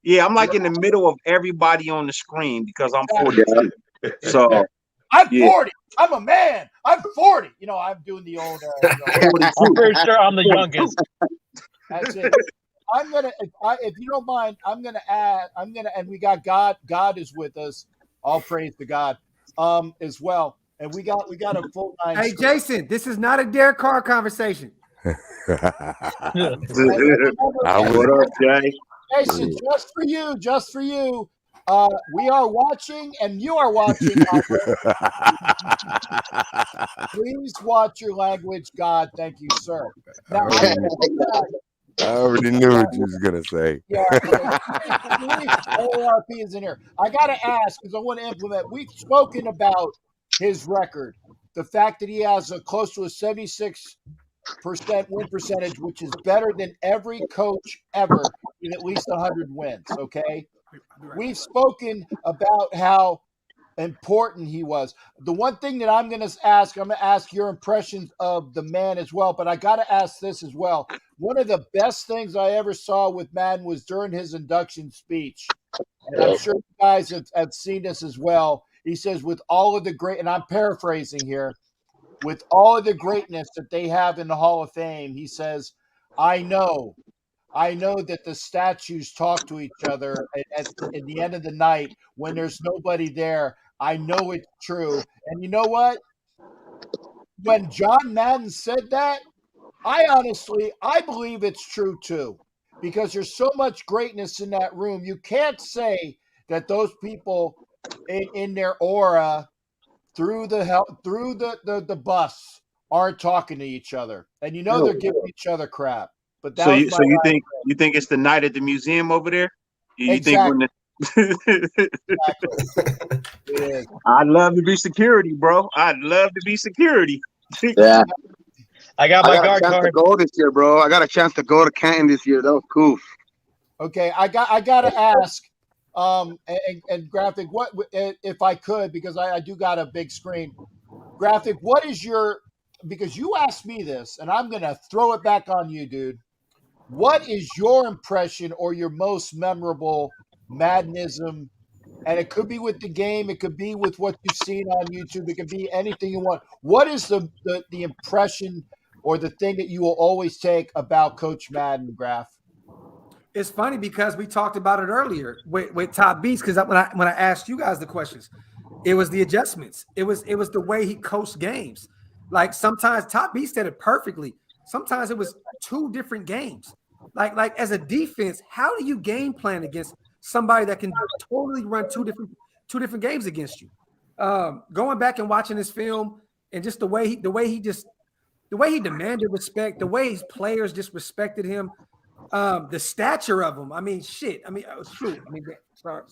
Yeah, I'm like in the middle of everybody on the screen because I'm 42. So I'm 40. I'm a man. I'm 40. I'm doing the old. I'm pretty sure I'm the youngest. That's it. I'm gonna, if you don't mind, I'm gonna add. And we got God. God is with us. All praise to God, as well. And we got a full 9. Hey, Jason, this is not a Derek Carr conversation. what up, Jay? Jason, just for you. We are watching, and you are watching. Please watch your language, God. Thank you, sir. Now, I already knew what you was gonna say. Yeah, AARP is in here. I gotta ask because I want to implement. We've spoken about his record, the fact that he has a close to a 76% win percentage, which is better than every coach ever in at least 100 wins. Okay, we've spoken about how important he was. The one thing that I'm going to ask your impressions of the man as well, but I got to ask this as well. One of the best things I ever saw with Madden was during his induction speech. And I'm sure you guys have seen this as well. He says, with all of the great, and I'm paraphrasing here, with all of the greatness that they have in the Hall of Fame, he says, I know that the statues talk to each other at the end of the night when there's nobody there. I know it's true. And you know what? When John Madden said that, I believe it's true too, because there's so much greatness in that room. You can't say that those people in their aura through the bus aren't talking to each other. And they're giving each other crap. But that So was you my so you last think pick. you think it's the night at the museum over there? You Exactly. think when Exactly. It is. I'd love to be security, bro. I'd love to be security. Yeah, I got I my got a guard chance to card. go this year, bro. I got a chance to go to Canton this year. That was cool. Okay, I gotta ask, and Graphic, what if I could, because I do got a big screen. Graphic, what is your, because you asked me this, and I'm gonna throw it back on you, dude. What is your impression or your most memorable Maddenism? And it could be with the game, it could be with what you've seen on YouTube, it could be anything you want. What is the impression or the thing that you will always take about Coach Madden, Graph? It's funny because we talked about it earlier with Top Beats, because when I asked you guys the questions, it was the adjustments. It was the way he coached games. Like sometimes Top Beats said it perfectly. Sometimes it was two different games. Like as a defense, how do you game plan against somebody that can totally run two different games against you? Going back and watching this film and just the way he demanded respect, the way his players just respected him. The stature of him. I mean, shit. I mean, shoot. I mean, sorry.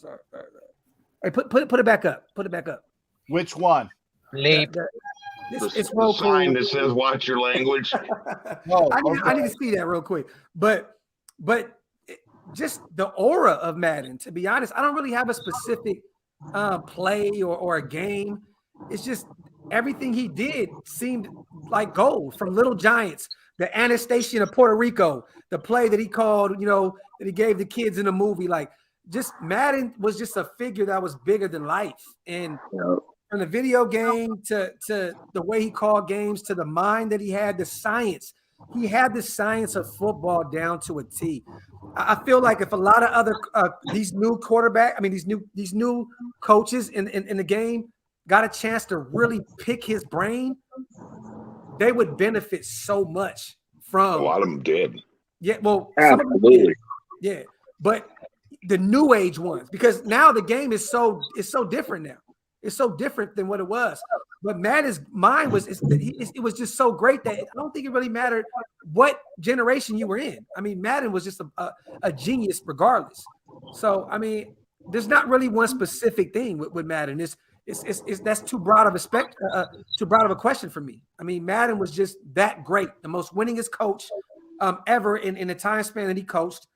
Hey, put it back up. Put it back up. Which one? Leap. It's The real sign cool. that says "Watch your language." Oh, I need to see that real quick. But just the aura of Madden. To be honest, I don't really have a specific play or a game. It's just everything he did seemed like gold. From Little Giants, the Anastasia of Puerto Rico, the play that he called, that he gave the kids in the movie. Like, just Madden was just a figure that was bigger than life. And from the video game to the way he called games, to the mind that he had, the science. He had the science of football down to a T. I feel like if a lot of other these new these new coaches in the game got a chance to really pick his brain, they would benefit so much from. A lot of them did. Yeah, well, Absolutely. Yeah, but the new age ones, because now the game is so different now. It's so different than what it was. But Madden's mind was it was just so great that I don't think it really mattered what generation you were in. I mean, Madden was just a genius regardless. So I mean, there's not really one specific thing with Madden. It's that's too broad of a question for me. I mean, Madden was just that great, the most winningest coach ever in the time span that he coached.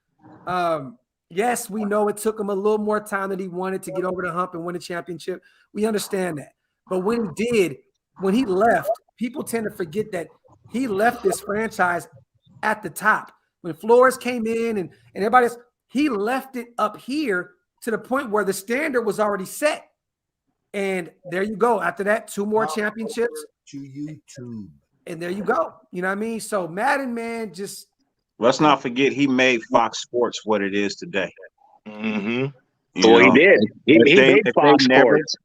Yes, we know it took him a little more time than he wanted to get over the hump and win a championship. We understand that. But when he left, people tend to forget that he left this franchise at the top. When Flores came in and everybody else, he left it up here to the point where the standard was already set. And there you go. After that, 2 more championships. To YouTube. And there you go. You know what I mean? So Madden, man, just. Let's not forget he made Fox Sports what it is today. Mm-hmm. Well, he did. He made Fox Sports.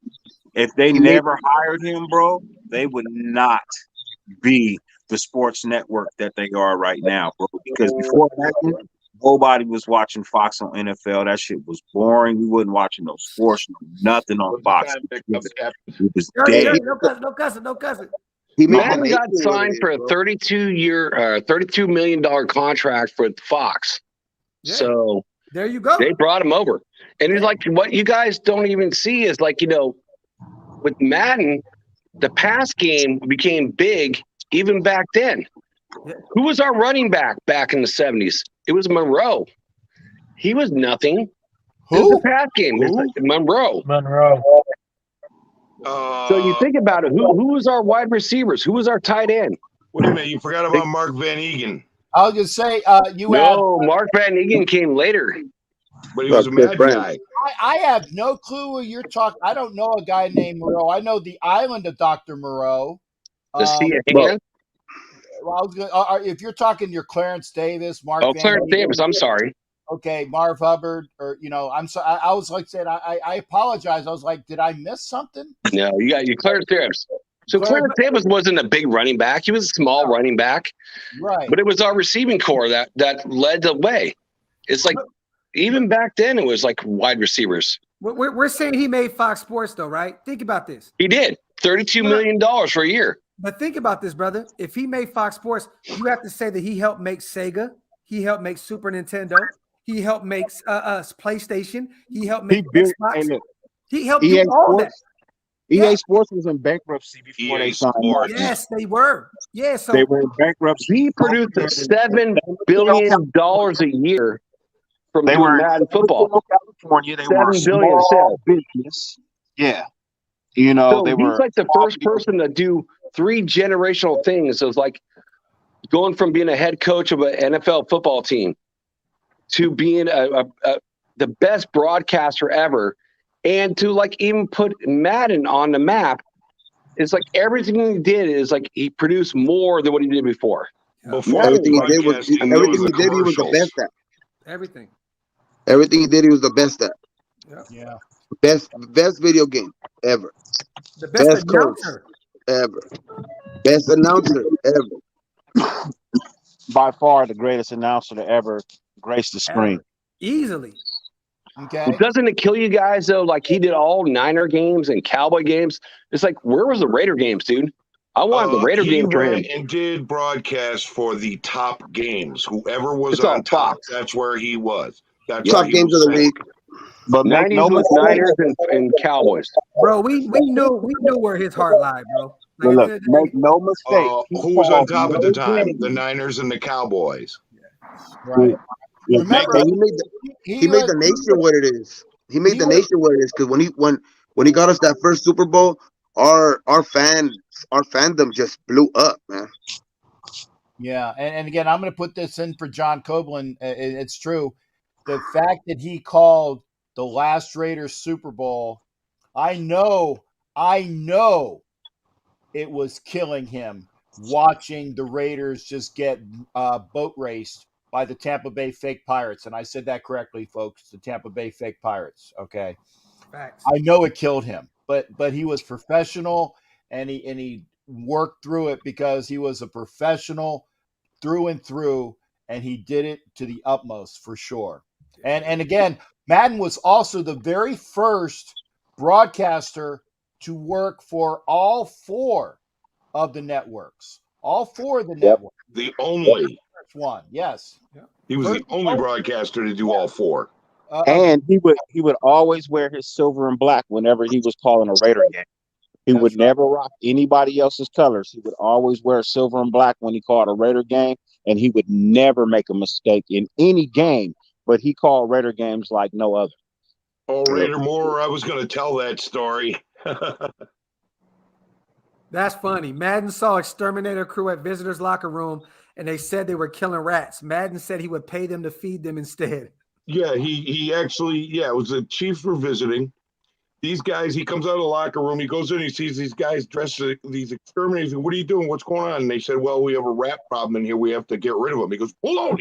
If they never hired him, bro, they would not be the sports network that they are right now, bro. Because before that, nobody was watching Fox on NFL. That shit was boring. We wasn't watching no sports, nothing on Fox. It was dead. No cousin. Madden got signed for a $32 million contract with Fox. Yeah. So there you go. They brought him over. And it's like, what you guys don't even see is like, with Madden, the pass game became big even back then. Yeah. Who was our running back in the 70s? It was Monroe. He was nothing. Who? It was the pass game. It's like Monroe. So you think about it, who was our wide receivers? Who was our tight end? Wait a minute, you forgot about Mark Van Egan. I was gonna say Mark Van Egan came later. But he was a mad guy. I have no clue who you're talking. I don't know a guy named Moreau. I know the island of Dr. Moreau. The sea of hand? Well, I was gonna, if you're talking your Clarence Davis, Mark. Oh, Clarence Davis. I'm sorry. Okay, Marv Hubbard, or I'm sorry. I was like saying, I apologize. I was like, did I miss something? No, you got your Clarence Davis. So Clarence Davis wasn't a big running back. He was a small running back. Right. But it was our receiving core that led the way. It's like, even back then, it was like wide receivers. We're saying he made Fox Sports, though, right? Think about this. He did. $32 million for a year. But think about this, brother. If he made Fox Sports, you have to say that he helped make Sega. He helped make Super Nintendo. He helped make PlayStation. He helped He make built. Xbox. Hey, look, He helped EA do all that. Sports. EA Yeah. Sports was in bankruptcy before EA they signed Sports. Madden. Yes, they were. Yeah, so They were in bankruptcy. He produced $7 billion a year from They doing were in Madden football. California. They were a 7 billion in small sales. business. Yeah, you know So they he's were like the first person to do 3 generational things. It was like going from being a head coach of an NFL football team to being the best broadcaster ever, and to like even put Madden on the map. It's like everything he did is like he produced more than what he did before. Before Everything the he did was broadcasting, everything was he did. He was the commercials. best at everything. everything he did. He was the best at Yeah. best video game ever. The best Best coach announcer. ever. Best announcer ever. by far the greatest announcer to ever grace the screen. Ever. Easily. Okay. But doesn't it kill you guys though? Like he did all Niner games and Cowboy games. It's like, where was the Raider games, dude? I wanted the Raider He game for him. went and did broadcast for the top games. Whoever was It's all on top, Fox. that's where he was. That's Top where he games was of the sent. week. But make 90s no was mistake. Niners and Cowboys. Bro, we knew where his heart lied, bro. But Like, look, at the end of the make day, no mistake. he Who was on called top at the no time? games. The Niners and the Cowboys. Right. Yeah, Remember, And he made the nation what it is. He made the nation what it is because when he got us that first Super Bowl, our fandom just blew up, man. Yeah, and again, I'm going to put this in for John Copeland. It's true. The fact that he called the last Raiders Super Bowl, I know it was killing him watching the Raiders just get boat raced by the Tampa Bay Fake Pirates. And I said that correctly, folks, the Tampa Bay Fake Pirates. Okay. facts. I know it killed him, but he was professional and he worked through it because he was a professional through and through, and he did it to the utmost for sure. And again, Madden was also the very first broadcaster to work for all 4 of the networks. All 4 of the networks. The only. First one, yes. He was the only broadcaster to do all 4. And he would always wear his silver and black whenever he was calling a Raider game. He would never rock anybody else's colors. He would always wear silver and black when he called a Raider game, and he would never make a mistake in any game. But he called Raider games like no other. Oh, Raider Moore, I was going to tell that story. That's funny. Madden saw exterminator crew at visitors' locker room, and they said they were killing rats. Madden said he would pay them to feed them instead. Yeah, he actually, it was the Chiefs were visiting. These guys, he comes out of the locker room, he goes in, he sees these guys dressed as these exterminators. What are you doing? What's going on? And they said, well, we have a rat problem in here. We have to get rid of them. He goes, hold on.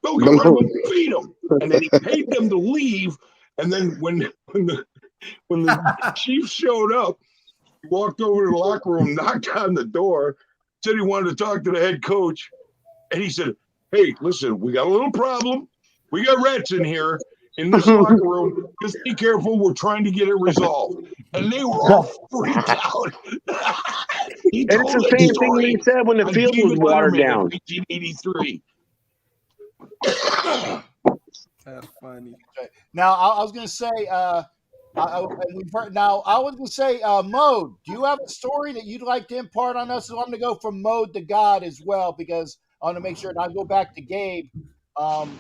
Go get rid of them, feed them. And then he paid them to leave. And then when the Chiefs showed up, he walked over to the locker room, knocked on the door, said he wanted to talk to the head coach. And he said, hey, listen, we got a little problem. We got rats in here in this locker room. Just be careful. We're trying to get it resolved. And they were all freaked out. And it's the same thing he said when the field was watered down. 1983. That's funny. Now, I was going to say, Mode, do you have a story that you'd like to impart on us? So I'm going to go from Mode to God as well, because I want to make sure, and I'll go back to Gabe and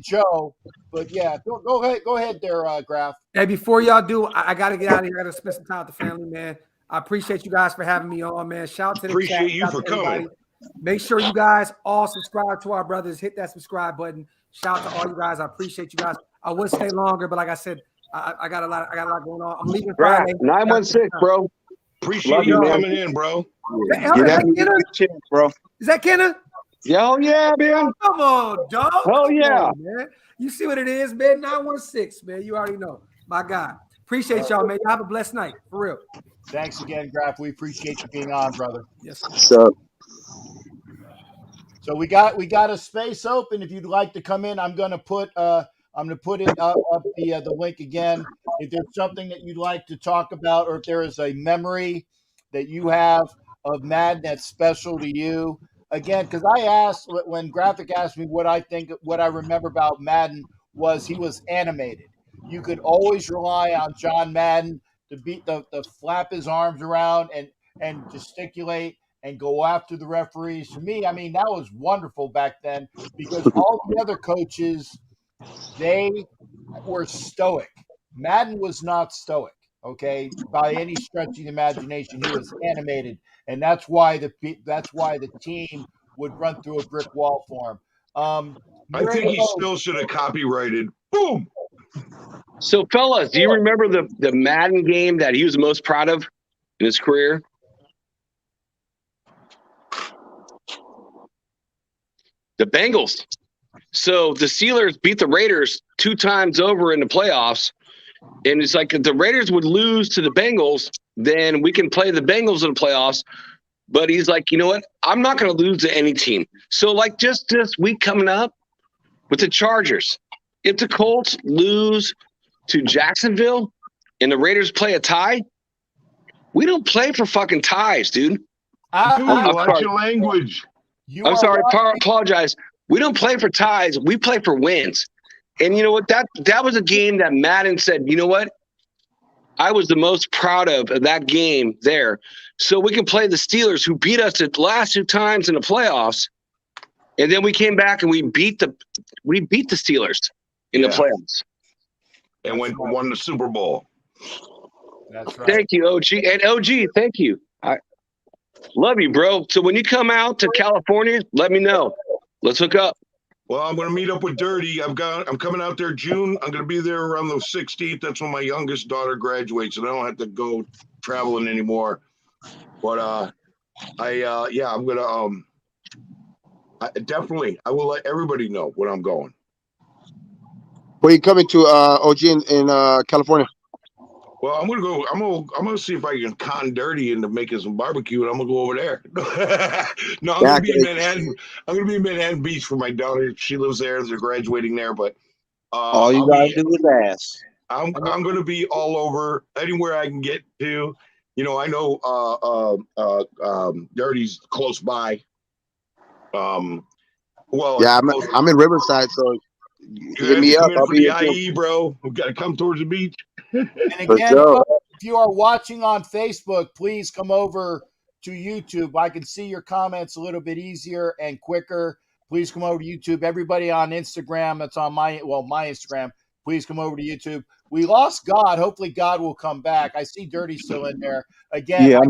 Joe. But yeah, go ahead there, Graf. Hey, before y'all do, I got to get out of here. I got to spend some time with the family, man. I appreciate you guys for having me on, man. Shout out to the Appreciate chat. you Shout for out to everybody. coming. Make sure you guys all subscribe to our brothers. Hit that subscribe button. Shout out to all you guys. I appreciate you guys. I would stay longer, but like I said, I got a lot going on. I'm leaving Friday. 916, bro. Appreciate Love you you, man. coming in, bro. Is that Kenna? Oh, yeah, man. Come on, dog. Oh, Come yeah. on, man. You see what it is, man. 916, man. You already know. My God. Appreciate y'all, man. Y'all have a blessed night. For real. Thanks again, Graf. We appreciate you being on, brother. Yes. So So we got a space open. If you'd like to come in, I'm gonna put it up the link again. If there's something that you'd like to talk about, or if there is a memory that you have of Madden that's special to you, again, because I asked when Graphic asked me what I remember about Madden was he was animated. You could always rely on John Madden to flap his arms around and gesticulate and go after the referees. To me, I mean, that was wonderful back then because all the other coaches, they were stoic. Madden was not stoic, okay, by any stretch of the imagination. He was animated, and that's why the team would run through a brick wall for him. I think he still should have copyrighted. Boom. So, fellas, do you remember the Madden game that he was most proud of in his career? The Bengals. So the Steelers beat the Raiders 2 times over in the playoffs. And it's like if the Raiders would lose to the Bengals, then we can play the Bengals in the playoffs. But he's like, you know what? I'm not going to lose to any team. So, like, just this week coming up with the Chargers, if the Colts lose to Jacksonville and the Raiders play a tie, we don't play for fucking ties, dude. Dude, watch your language. I'm sorry. Apologize. We don't play for ties. We play for wins. And you know what? That was a game that Madden said, you know what? I was the most proud of that game there. So we can play the Steelers, who beat us the last 2 times in the playoffs. And then we came back and we beat the Steelers in the playoffs. And won the Super Bowl. That's right. Thank you, OG. And OG, thank you. I love you, bro. So when you come out to California, let me know. Let's hook up. Well, I'm going to meet up with Dirty. I'm coming out there June. I'm going to be there around the 16th. That's when my youngest daughter graduates, and I don't have to go traveling anymore. But I'm going to definitely. I will let everybody know when I'm going. Where you coming to, OG in California? Well, I'm gonna see if I can con Dirty into making some barbecue, and I'm gonna go over there. No, I'm gonna be in Manhattan. I'm gonna be in Manhattan Beach for my daughter. She lives there. They're graduating there, but all you gotta do is ask. I'm gonna be all over, anywhere I can get to. You know, I know Dirty's close by. I'm in Riverside, so hit me up. I'll for be the IE, bro. We gotta come towards the beach. And again, if you are watching on Facebook, please come over to YouTube. I can see your comments a little bit easier and quicker. Please come over to YouTube. Everybody on Instagram, that's on my Instagram, please come over to YouTube. We lost God. Hopefully God will come back. I see Dirty still in there. Again, yeah,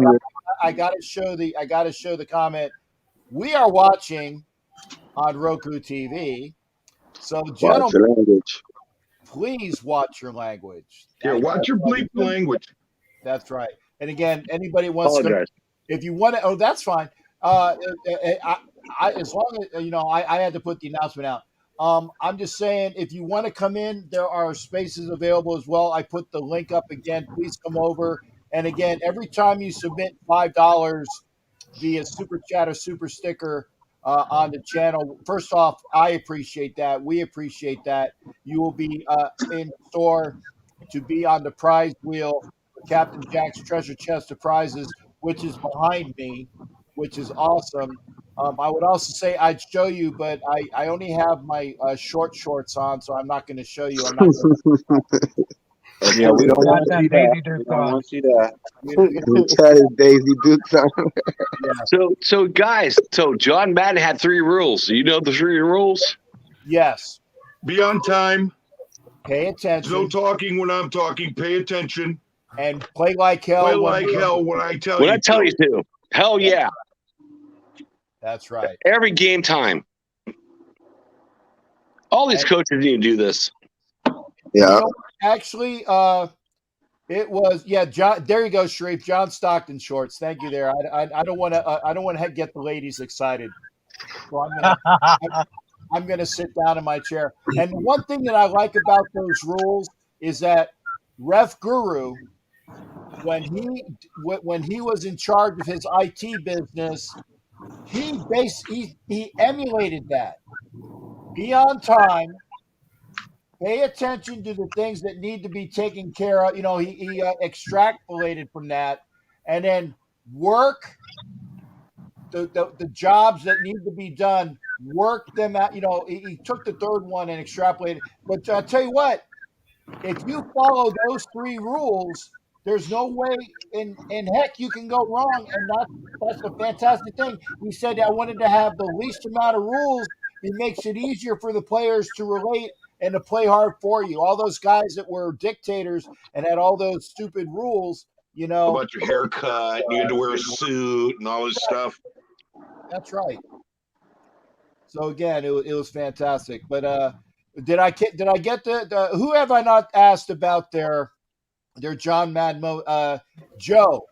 I gotta show the comment. We are watching on Roku TV. So, gentlemen, please watch your language. Yeah, watch your bleep language. That's right. And again, anybody wants to, if you want to, that's fine. As long as, I had to put the announcement out. I'm just saying, if you want to come in, there are spaces available as well. I put the link up again. Please come over. And again, every time you submit $5 via Super Chat or Super Sticker on the channel, first off, I appreciate that. We appreciate that. You will be in store to be on the prize wheel for Captain Jack's treasure chest of prizes, which is behind me, which is awesome. I would also say I'd show you, but I only have my short shorts on, so I'm not going to show you. I'm not yeah, we don't want to see that. We don't want to see that. Daisy Dukes on. So guys, John Madden had 3 rules. You know the 3 rules? Yes. Be on time. Pay attention. No talking when I'm talking. Pay attention. And play like hell. Play like hell when I tell you. When I tell you to. Hell yeah. That's right. Every game time. All these coaches need to do this. Yeah. Actually, it was John. There you go, Sharif. John Stockton shorts. Thank you. There. I don't want to get the ladies excited. So I'm gonna sit down in my chair. And one thing that I like about those rules is that Ref Guru, when he was in charge of his IT business, he emulated that. Be on time. Pay attention to the things that need to be taken care of. He extrapolated from that, and then work the jobs that need to be done, work them out. He took the third one and extrapolated. But I'll tell you what, if you follow those 3 rules, there's no way in heck you can go wrong. And that's a fantastic thing. He said, I wanted to have the least amount of rules. It makes it easier for the players to relate and to play hard for you. All those guys that were dictators and had all those stupid rules, About your haircut, you had to wear a suit and all this stuff. That's right. So again, it was fantastic. But did I get the who have I not asked about their John Madden? Joe,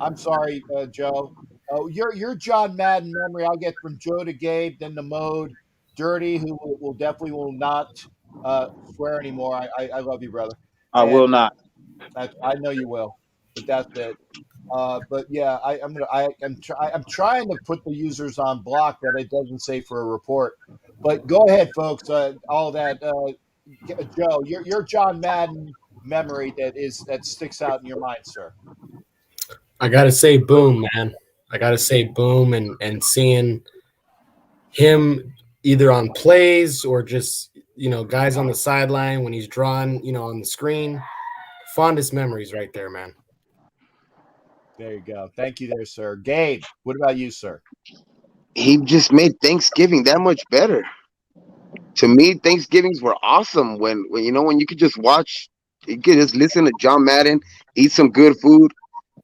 I'm sorry, Joe. Your John Madden memory, I'll get from Joe to Gabe, then to Mode, Dirty, who will definitely not swear anymore. I love you, brother. I will not. I know you will, but that's it. But yeah, I'm trying to put the users on block that it doesn't say for a report. But go ahead, folks. All that, Joe, your John Madden memory that sticks out in your mind, sir. I gotta say, boom, man. I gotta say, boom, and seeing him either on plays or just guys on the sideline when he's drawn, on the screen. Fondest memories right there, man. There you go. Thank you there, sir. Gabe, what about you, sir? He just made Thanksgiving that much better. To me, Thanksgivings were awesome when you could just watch, you could just listen to John Madden, eat some good food,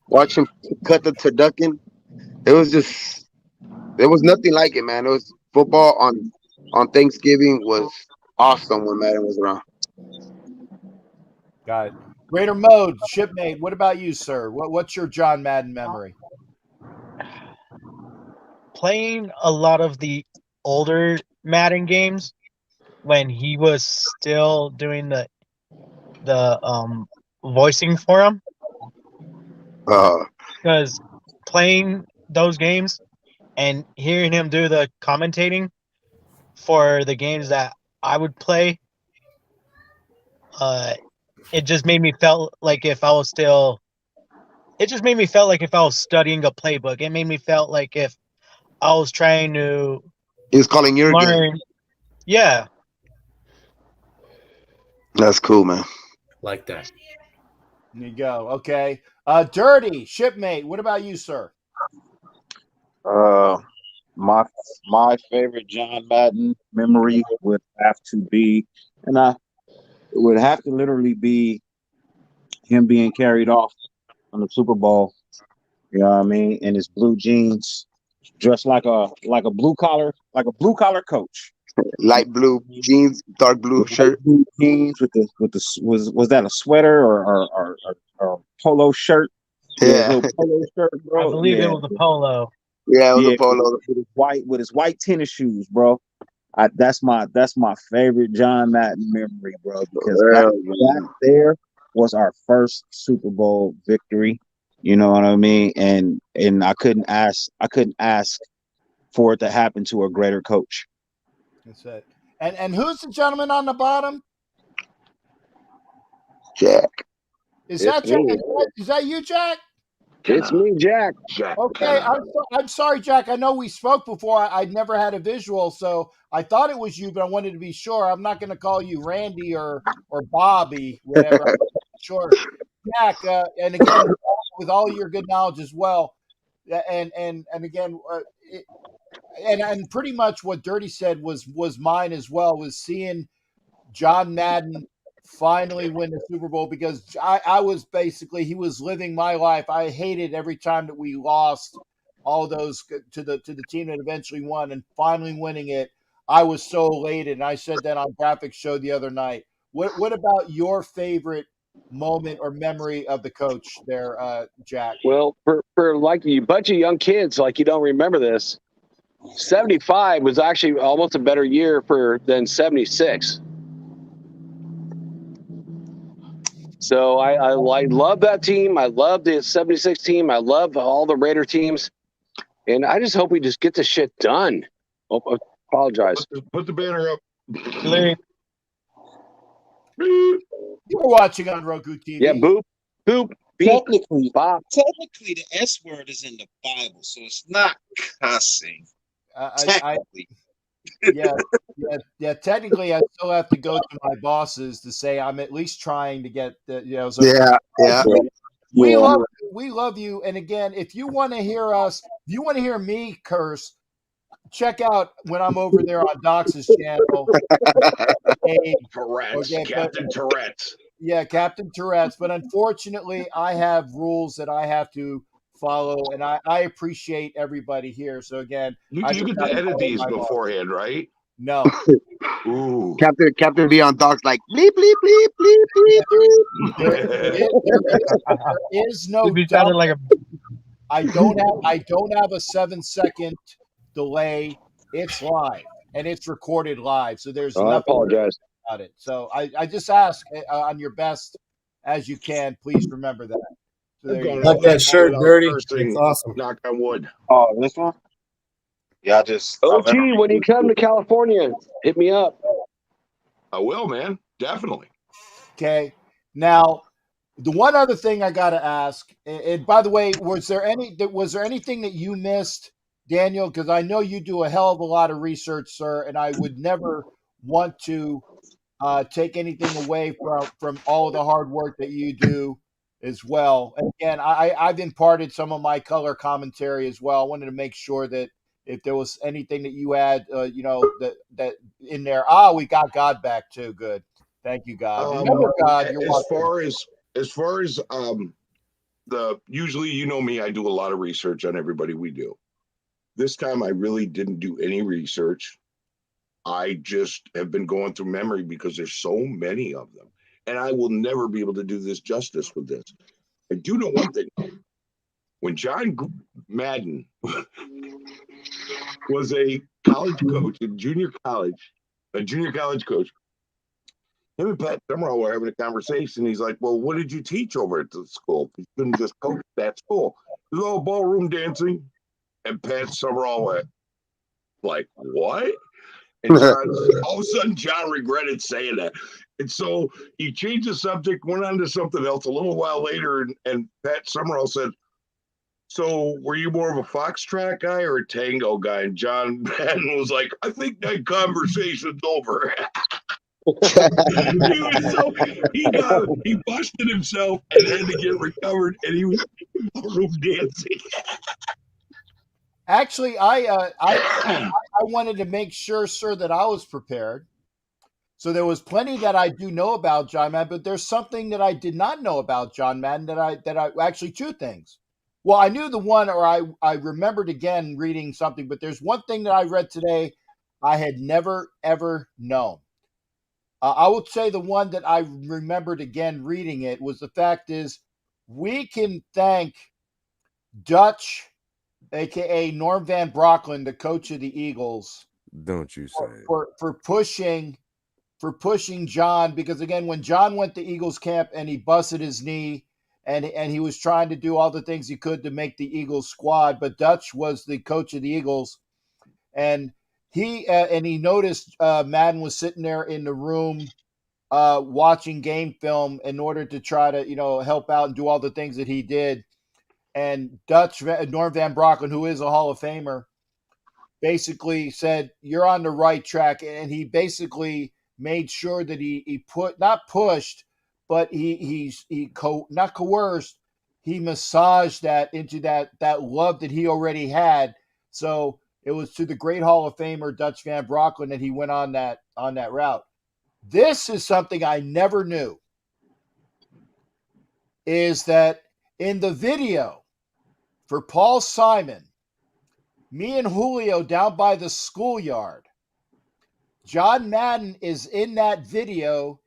watch him cut the turducken. There was nothing like it, man. It was football on Thanksgiving was awesome when Madden was around. Got it. Greater Mode, Shipmate, what about you, sir? What's your John Madden memory? Playing a lot of the older Madden games when he was still doing the voicing for him. Because playing those games and hearing him do the commentating for the games that I would play, it just made me felt like if I was still. It just made me felt like if I was studying a playbook. It made me felt like if I was trying to. He was calling your game. Yeah. That's cool, man. Like that. There you go. Okay. Dirty, Shipmate, what about you, sir? My favorite John Madden memory would have to be, and it would have to literally be him being carried off on the Super Bowl. You know what I mean? In his blue jeans, dressed like a blue collar coach. Light blue jeans, dark blue shirt. Blue jeans with the was that a sweater or polo shirt? Yeah, polo shirt, bro. I believe it was a polo. Yeah, it was a polo with his white tennis shoes, bro. That's my favorite John Madden memory, bro. Because that there was our first Super Bowl victory. You know what I mean? And I couldn't ask for it to happen to a greater coach. That's it. And who's the gentleman on the bottom? Jack. Is that Jack? Is that you, Jack? It's me, Jack. Okay, I'm sorry, Jack. I know we spoke before. I'd never had a visual, so I thought it was you, but I wanted to be sure. I'm not going to call you Randy or Bobby, whatever. I'm sure, Jack. And again, with all your good knowledge as well, and again, and pretty much what Dirty said was mine as well. Was seeing John Madden finally win the Super Bowl, because I was basically, he was living my life. I hated every time that we lost all those to the team that eventually won, and finally winning it, I was so elated. And I said that on Graphics Show the other night. What about your favorite moment or memory of the coach there, Jack? Well, for like you bunch of young kids, like you don't remember this, 75 was actually almost a better year than 76. So I love that team. I love the 76 team. I love all the Raider teams. And I just hope we just get the shit done. Oh, I apologize. Put the banner up. You were watching on Roku TV. Yeah, boop, beep, Technically, bop. the S word is in the Bible, so it's not cussing. I Technically. yeah. Technically, I still have to go to my bosses to say I'm at least trying to get the. So Yeah. we love you. And again, if you want to hear us, if you want to hear me curse, check out when I'm over there on Dox's channel. Tourette's, Okay, Captain Tourette's. Yeah, Captain Tourette's. But unfortunately, I have rules that I have to follow, and I appreciate everybody here. So again, You I get gotta to edit follow these my boss. beforehand, right? No. Ooh. Captain V on dogs like bleep bleep bleep bleep bleep bleep. There is no It'd be doubt. sounding like a I don't have a 7-second delay. It's live and it's recorded live, so there's I nothing apologize. about it. So I just ask on your best as you can. Please remember that. So there you go. Like that shirt dirty. It's awesome. Knock on wood. Oh, this one? Yeah, I just. OG, when you come to California, hit me up. I will, man. Definitely. Okay. Now, the one other thing I got to ask, and by the way, was there anything that you missed, Daniel? Because I know you do a hell of a lot of research, sir, and I would never want to take anything away from all of the hard work that you do as well. And again, I've imparted some of my color commentary as well. I wanted to make sure that if there was anything that you had, that in there. We got God back too. Good. Thank you, God. Remember, God, you're welcome. As far as the usually, you know me, I do a lot of research on everybody we do. This time I really didn't do any research. I just have been going through memory because there's so many of them. And I will never be able to do this justice with this. I do know one thing. When John Madden was a college coach in junior college coach, him and Pat Summerall were having a conversation. He's like, well, what did you teach over at the school? You couldn't just coach that school. It was all ballroom dancing. And Pat Summerall went, like, what? And John, all of a sudden, John regretted saying that. And so he changed the subject, went on to something else a little while later. And Pat Summerall said, so were you more of a foxtrot guy or a tango guy? And John Madden was like, I think that conversation's over. He busted himself and had to get recovered, and he was room dancing. Actually, I wanted to make sure, sir, that I was prepared. So there was plenty that I do know about John Madden, but there's something that I did not know about John Madden that I actually two things. Well, I knew the one, or I remembered again reading something, but there's one thing that I read today I had never ever known. I would say the one that I remembered again reading it was the fact is we can thank Dutch, aka Norm Van Brocklin, the coach of the Eagles. Don't you say for pushing John, because again, when John went to Eagles camp and he busted his knee and he was trying to do all the things he could to make the Eagles squad, but Dutch was the coach of the Eagles, and he noticed Madden was sitting there in the room watching game film in order to try to help out and do all the things that he did. And Norm Van Brocklin, who is a Hall of Famer, basically said, you're on the right track. And he basically made sure that he not pushed, but not coerced. He massaged that into that love that he already had. So it was to the great Hall of Famer, Dutch Van Brocklin, that he went on that route. This is something I never knew, is that in the video for Paul Simon, me and Julio down by the schoolyard, John Madden is in that video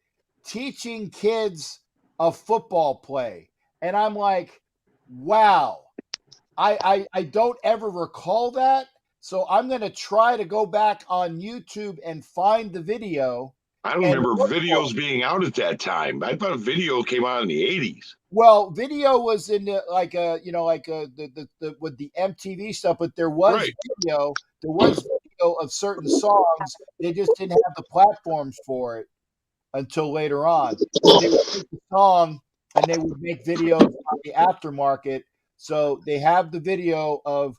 teaching kids a football play. And I'm like, wow, I don't ever recall that. So I'm going to try to go back on YouTube and find the video. I don't remember videos being out at that time. I thought video came out in the 80s. Well, video was in the with the MTV stuff, but there was video. There was video of certain songs. They just didn't have the platforms for it until later on. They would take the song and they would make videos on the aftermarket. So they have the video of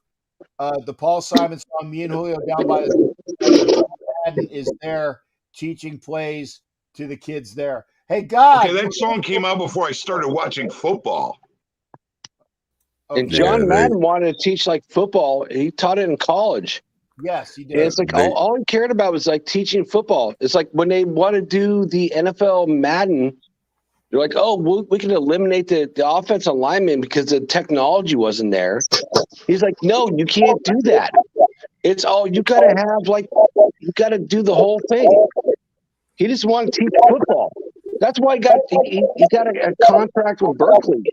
the Paul Simon song, Me and Julio Down by the John Madden is there teaching plays to the kids there. Hey, God. Okay, that song came out before I started watching football. And Okay. John Yeah, Madden wanted to teach like football. He taught it in college. Yes, he And did. it's like all he cared about was like teaching football. It's like when they want to do the NFL Madden, they're like, oh, we can eliminate the offensive lineman because the technology wasn't there. He's like, no, you can't do that. It's all you got to have, like, you got to do the whole thing. He just wanted to teach football. That's why he got a contract with Berkeley.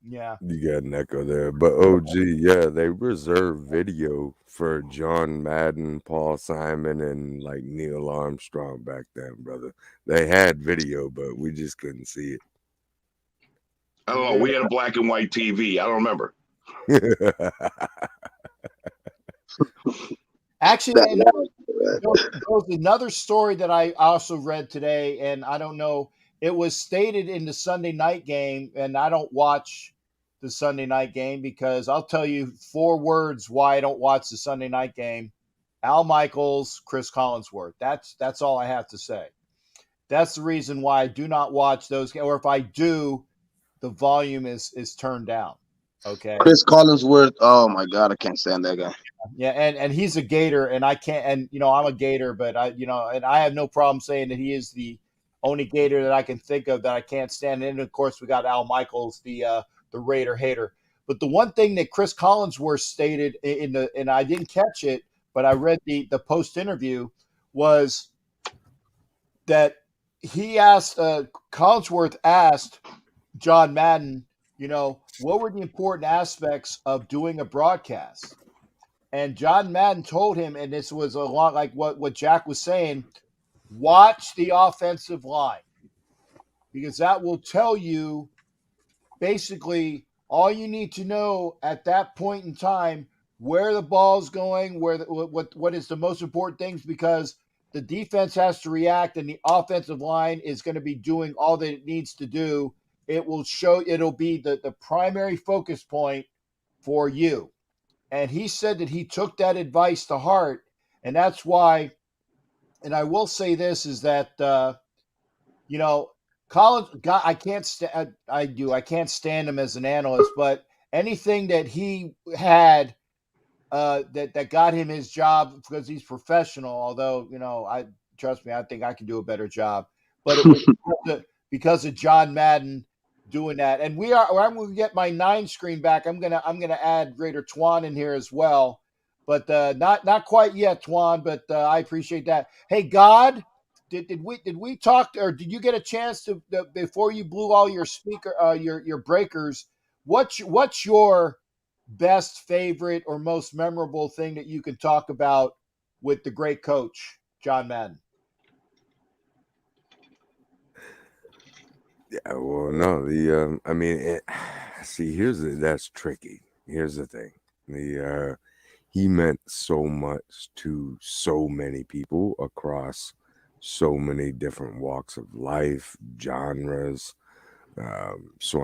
Yeah. you got an echo there. But OG, yeah, they reserved video for John Madden, Paul Simon, and like Neil Armstrong back then, brother. They had video, but we just couldn't see I don't know. We had a black and white TV. I don't remember. it. Actually, there was another story that I also read today, and I don't know. It was stated in the Sunday night game, and I don't watch the Sunday night game because I'll tell you 4 words why I don't watch the Sunday night game. Al Michaels, Chris Collinsworth. That's all I have to say. That's the reason why I do not watch those, or if I do, the volume is turned down. Okay. Chris Collinsworth. Oh my God, I can't stand that guy. Yeah, and he's a Gator, and I can't. And I'm a Gator, but and I have no problem saying that he is the only Gator that I can think of that I can't stand. And of course, we got Al Michaels, the Raider hater. But the one thing that Chris Collinsworth stated and I didn't catch it, but I read the post interview, was that he asked Collinsworth asked John Madden, what were the important aspects of doing a broadcast? And John Madden told him, and this was a lot like what Jack was saying, watch the offensive line, because that will tell you basically all you need to know at that point in time, where the ball's going, what is the most important things, because the defense has to react and the offensive line is going to be doing all that it needs to do. It'll be the primary focus point for you. And he said that he took that advice to heart. And that's why, and I will say this, is that, Collins, God, I can't stand him as an analyst, but anything that he had that got him his job because he's professional, although, trust me, I think I can do a better job. But it was because of John Madden doing that. And I'm going to get my 9 screen back. I'm gonna add Raider Twan in here as well, but not quite yet, Twan. But I appreciate that. Hey, God, did we talk, or did you get a chance to before you blew all your your breakers? What's your best, favorite, or most memorable thing that you can talk about with the great coach John Madden? Yeah, well, no, that's tricky. Here's the thing. He meant so much to so many people across so many different walks of life, genres. There's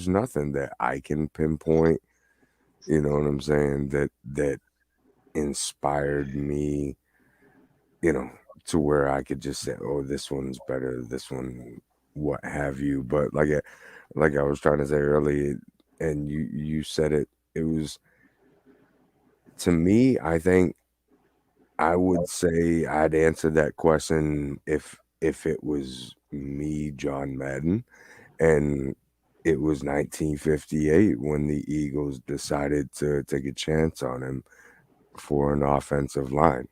nothing that I can pinpoint, you know what I'm saying, that inspired me, to where I could just say, oh, this one's better, this one, what have you. But like I was trying to say earlier, and you said it, it was, to me, I think I would say I'd answer that question if it was me, John Madden, and it was 1958 when the Eagles decided to take a chance on him for an offensive line.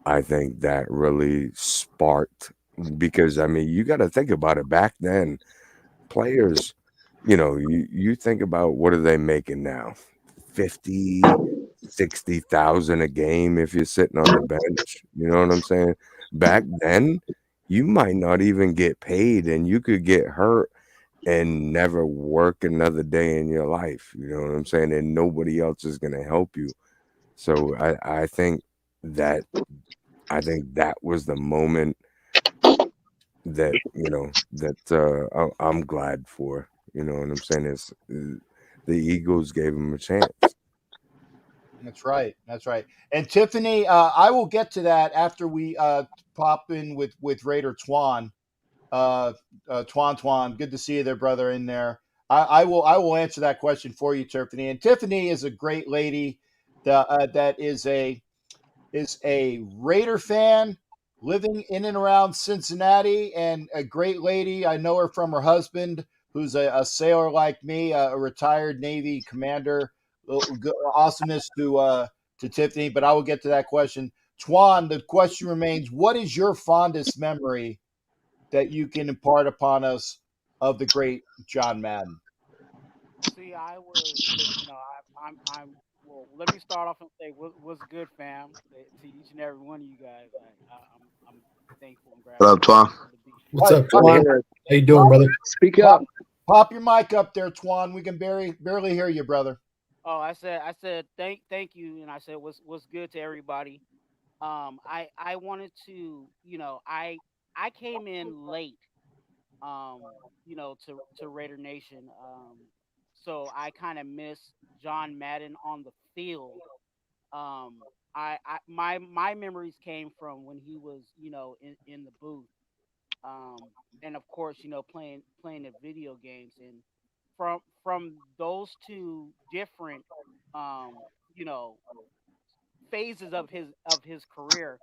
I think that really sparked, because you got to think about it. Back then, players, you think about, what are they making now? 50, 60,000 a game if you're sitting on the bench. You know what I'm saying? Back then, you might not even get paid, and you could get hurt and never work another day in your life. You know what I'm saying? And nobody else is going to help you. So I think that was the moment that I'm glad for. You know what I'm saying? Is the Eagles gave him a chance. That's right. That's right. And Tiffany, I will get to that after we pop in with Raider Twan. Twan, good to see you there, brother, in there. I will answer that question for you, Tiffany. And Tiffany is a great lady that is a Raider fan living in and around Cincinnati, and a great lady. I know her from her husband, who's a sailor like me, a retired Navy commander. Awesomeness to Tiffany, but I will get to that question. Twan, the question remains: what is your fondest memory that you can impart upon us of the great John Madden? See, I was, I'm. Well, let me start off and say, what's good, fam? To each and every one of you guys, I'm thankful and What up, Twan? grateful to be here. What's up, Good to Twan? hear it. How you doing, brother? Speak Pop, up. pop your mic up there, Twan. We can barely hear you, brother. Oh, I said, thank you, and I said, what's good to everybody. I wanted to, I came in late, to Raider Nation, so I kind of missed John Madden on the field. Um, my memories came from when he was, in the booth, um, and of course, playing the video games, and from those two different, um, you know, phases of his career,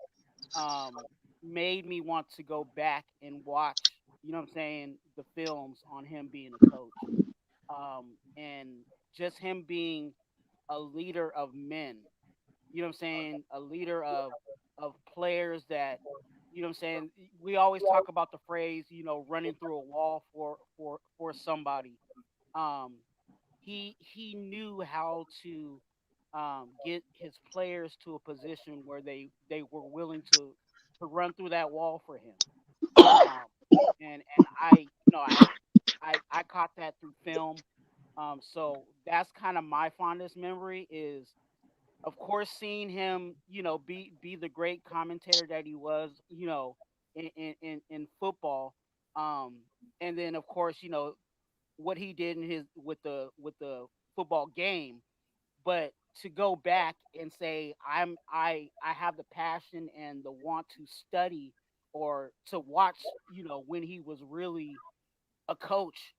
um, made me want to go back and watch, what I'm saying, the films on him being a coach, and just him being a leader of men. What I'm saying, a leader of players that, what I'm saying. We always talk about the phrase, running through a wall for somebody. Um, he knew how to, get his players to a position where they were willing to run through that wall for him. Um, and I caught that through film. So that's kind of my fondest memory is, of course, seeing him, be the great commentator that he was, in football. Um, and then, of course, what he did in his with the football game. But to go back and say I have the passion and the want to study or to watch, when he was really a coach,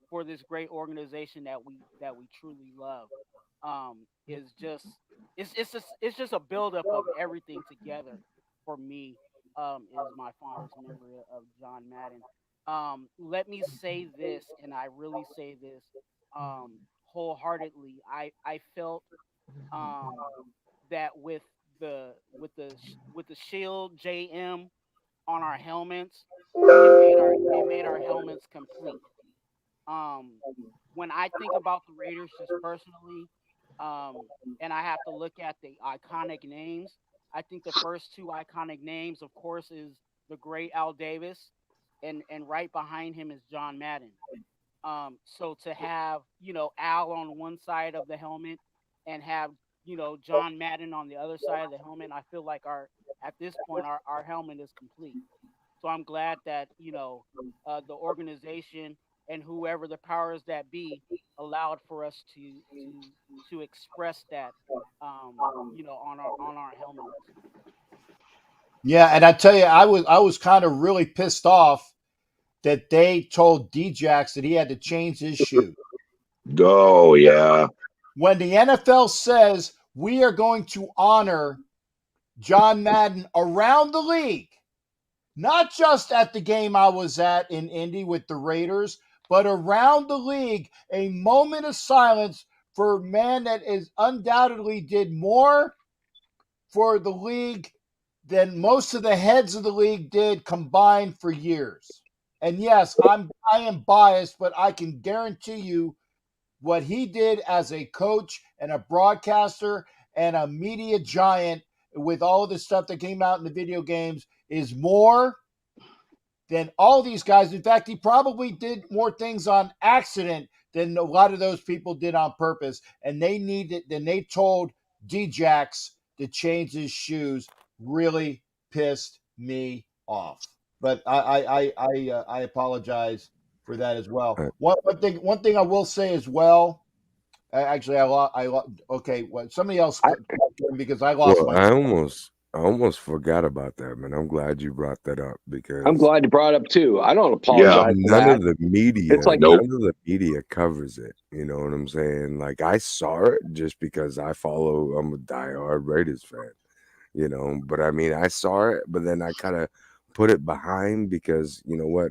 for this great organization that we truly love, is just it's just a buildup of everything together for me. Is my fondest memory of John Madden. Let me say this, and I really say this, wholeheartedly. I felt, um, that with the Shield JM on our helmets, it made our helmets complete. Um, when I think about the Raiders, just personally, um, and I have to look at the iconic names, I think the first two iconic names, of course, is the great Al Davis, and right behind him is John Madden. So to have, Al on one side of the helmet and have, John Madden on the other side of the helmet, I feel like our at this point our helmet is complete. So I'm glad that, the organization and whoever the powers that be allowed for us to express that, on our helmets. Yeah, and I tell you, I was kind of really pissed off that they told Djax that he had to change his shoe. Oh yeah. When the NFL says we are going to honor John Madden around the league, not just at the game I was at in Indy with the Raiders, but around the league, a moment of silence for a man that is undoubtedly did more for the league than most of the heads of the league did combined for years. And yes, I am biased, but I can guarantee you what he did as a coach and a broadcaster and a media giant with all of the stuff that came out in the video games is more than all these guys. In fact, he probably did more things on accident than a lot of those people did on purpose. And they needed, then they told Djax to change his shoes. Really pissed me off. But I apologize for that as well. Right. One thing I will say as well. Actually, okay, well, somebody else because I lost Well, my. I almost forgot about that, man. I'm glad you brought that up I'm because glad you brought it up too. I don't Yeah. apologize for none that. of the media, It's like Nope. none of the media covers it. You know what I'm saying? Like I saw it just because I'm a diehard Raiders fan, you know. But I mean, I saw it, but then I kind of put it behind because you know what?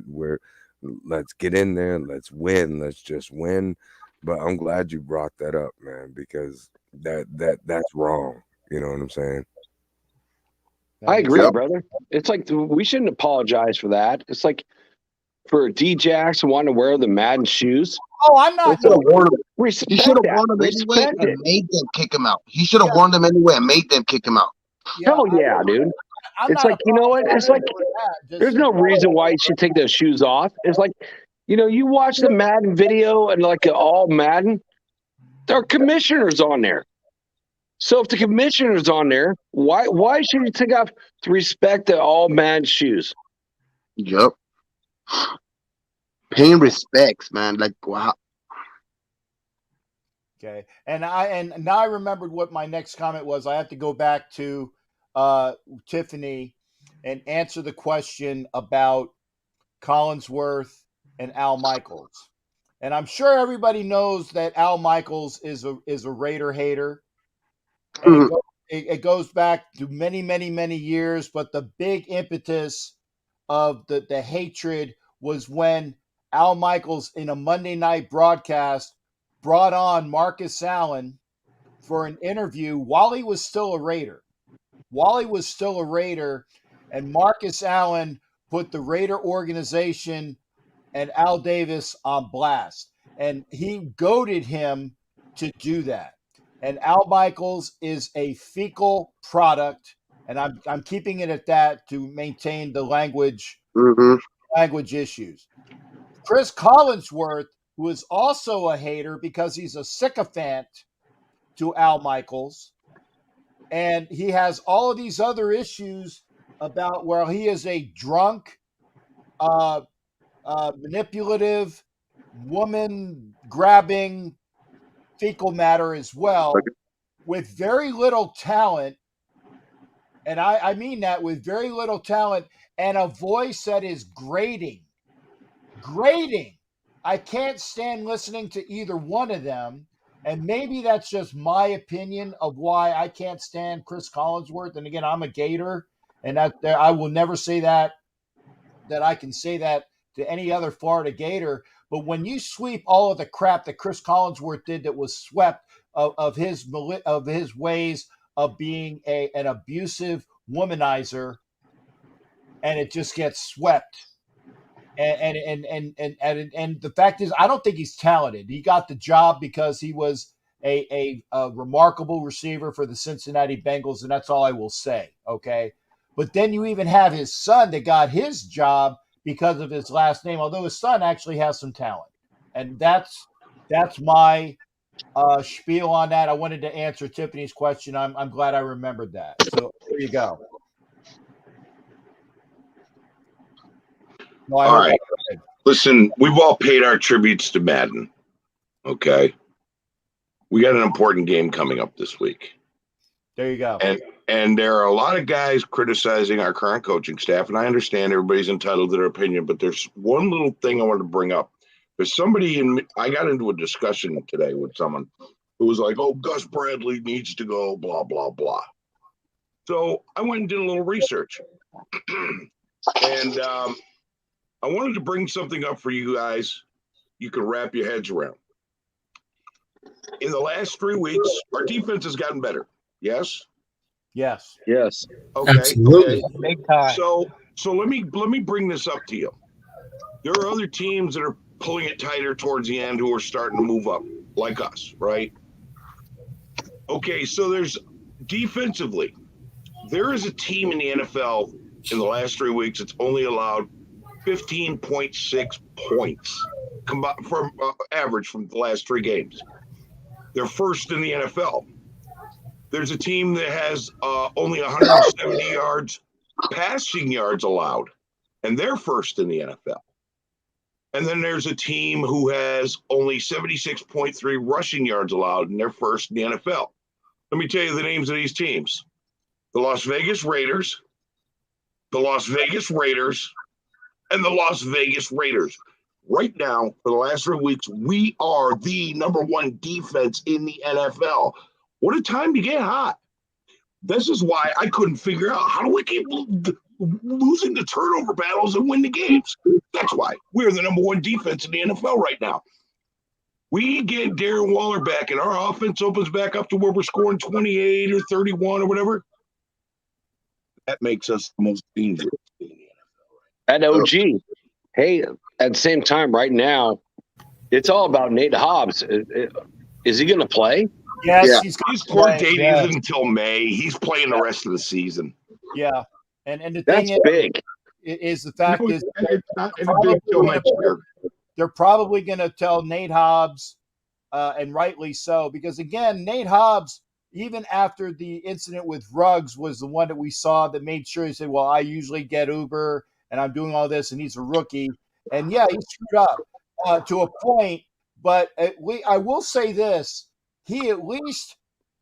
Let's get in there, let's win, let's just win. But I'm glad you brought that up, man, because that's wrong. You know what I'm saying? I That is- agree, brother. It's like we shouldn't apologize for that. It's like for D-Jax wanting to wear the Madden shoes. Oh, I'm not. He should have warned him. He Respect should have that. warned him anyway Respect and it. made them kick him out. He should have warned them anyway and made them kick him out. Hell yeah, dude. I'm It's not like, you know what? It's like apologizing for that. there's no reason why you should take those shoes off. It's like, you know, you watch the Madden video and like all Madden, there are commissioners on there. So if the commissioner's on there, why should you take off to respect the all Madden shoes? Yep. Paying respects, man. Like wow. Okay, and now I remembered what my next comment was. I have to go back to Tiffany and answer the question about Collinsworth and Al Michaels. And I'm sure everybody knows that Al Michaels is a Raider hater, and it goes back to many years. But the big impetus of the hatred was when Al Michaels in a Monday night broadcast brought on Marcus Allen for an interview while he was still a Raider. And Marcus Allen put the Raider organization and Al Davis on blast. And he goaded him to do that. And Al Michaels is a fecal product, and I'm keeping it at that to maintain the language issues. Chris Collinsworth, who is also a hater because he's a sycophant to Al Michaels, and he has all of these other issues about where he is a drunk, manipulative, woman-grabbing fecal matter as well, with very little talent, and I mean that, with very little talent and a voice that is grating. I can't stand listening to either one of them. And maybe that's just my opinion of why I can't stand Chris Collinsworth. And again, I'm a Gator, and I will never say that I can say that to any other Florida Gator. But when you sweep all of the crap that Chris Collinsworth did, that was swept of his ways of being an abusive womanizer, and it just gets swept. And the fact is, I don't think he's talented. He got the job because he was a remarkable receiver for the Cincinnati Bengals, and that's all I will say. Okay, but then you even have his son that got his job because of his last name, although his son actually has some talent, and that's my spiel on that. I wanted to answer Tiffany's question. I'm glad I remembered that. So there you go. No, All right. Listen, we've all paid our tributes to Madden. Okay. We got an important game coming up this week. There you go. And there are a lot of guys criticizing our current coaching staff, and I understand everybody's entitled to their opinion, but there's one little thing I wanted to bring up. There's I got into a discussion today with someone who was like, oh, Gus Bradley needs to go, blah, blah, blah. So I went and did a little research. And I wanted to bring something up for you guys you can wrap your heads around. In the last 3 weeks, our defense has gotten better. Yes? Yes. Yes. Okay. Absolutely. Big time. So let me bring this up to you. There are other teams that are pulling it tighter towards the end who are starting to move up, like us, right? Okay, so there's defensively, there is a team in the NFL in the last 3 weeks that's only allowed 15.6 points from average from the last 3 games. They're first in the NFL. There's a team that has only 170 passing yards allowed, and they're first in the NFL. And then there's a team who has only 76.3 rushing yards allowed in their first in the NFL. Let me tell you the names of these teams. The Las Vegas Raiders, the Las Vegas Raiders, and the Las Vegas Raiders. Right now, for the last 3 weeks, we are the number one defense in the NFL. What a time to get hot. This is why I couldn't figure out how do we keep losing the turnover battles and win the games. That's why we're the number one defense in the NFL right now. We get Darren Waller back and our offense opens back up to where we're scoring 28 or 31 or whatever. That makes us the most dangerous in the NFL. At OG, hey, at the same time, right now, it's all about Nate Hobbs. Is he going to play? Yes, Yeah. he's court date yes. isn't until May. He's playing the rest of the season. Yeah, and the That's thing big. is the fact is it's not big till next year. they're probably going to tell Nate Hobbs, and rightly so, because again, Nate Hobbs, even after the incident with Ruggs, was the one that we saw that made sure he said, well, I usually get Uber and I'm doing all this, and he's a rookie. And yeah, he screwed up to a point, but I will say this, he at least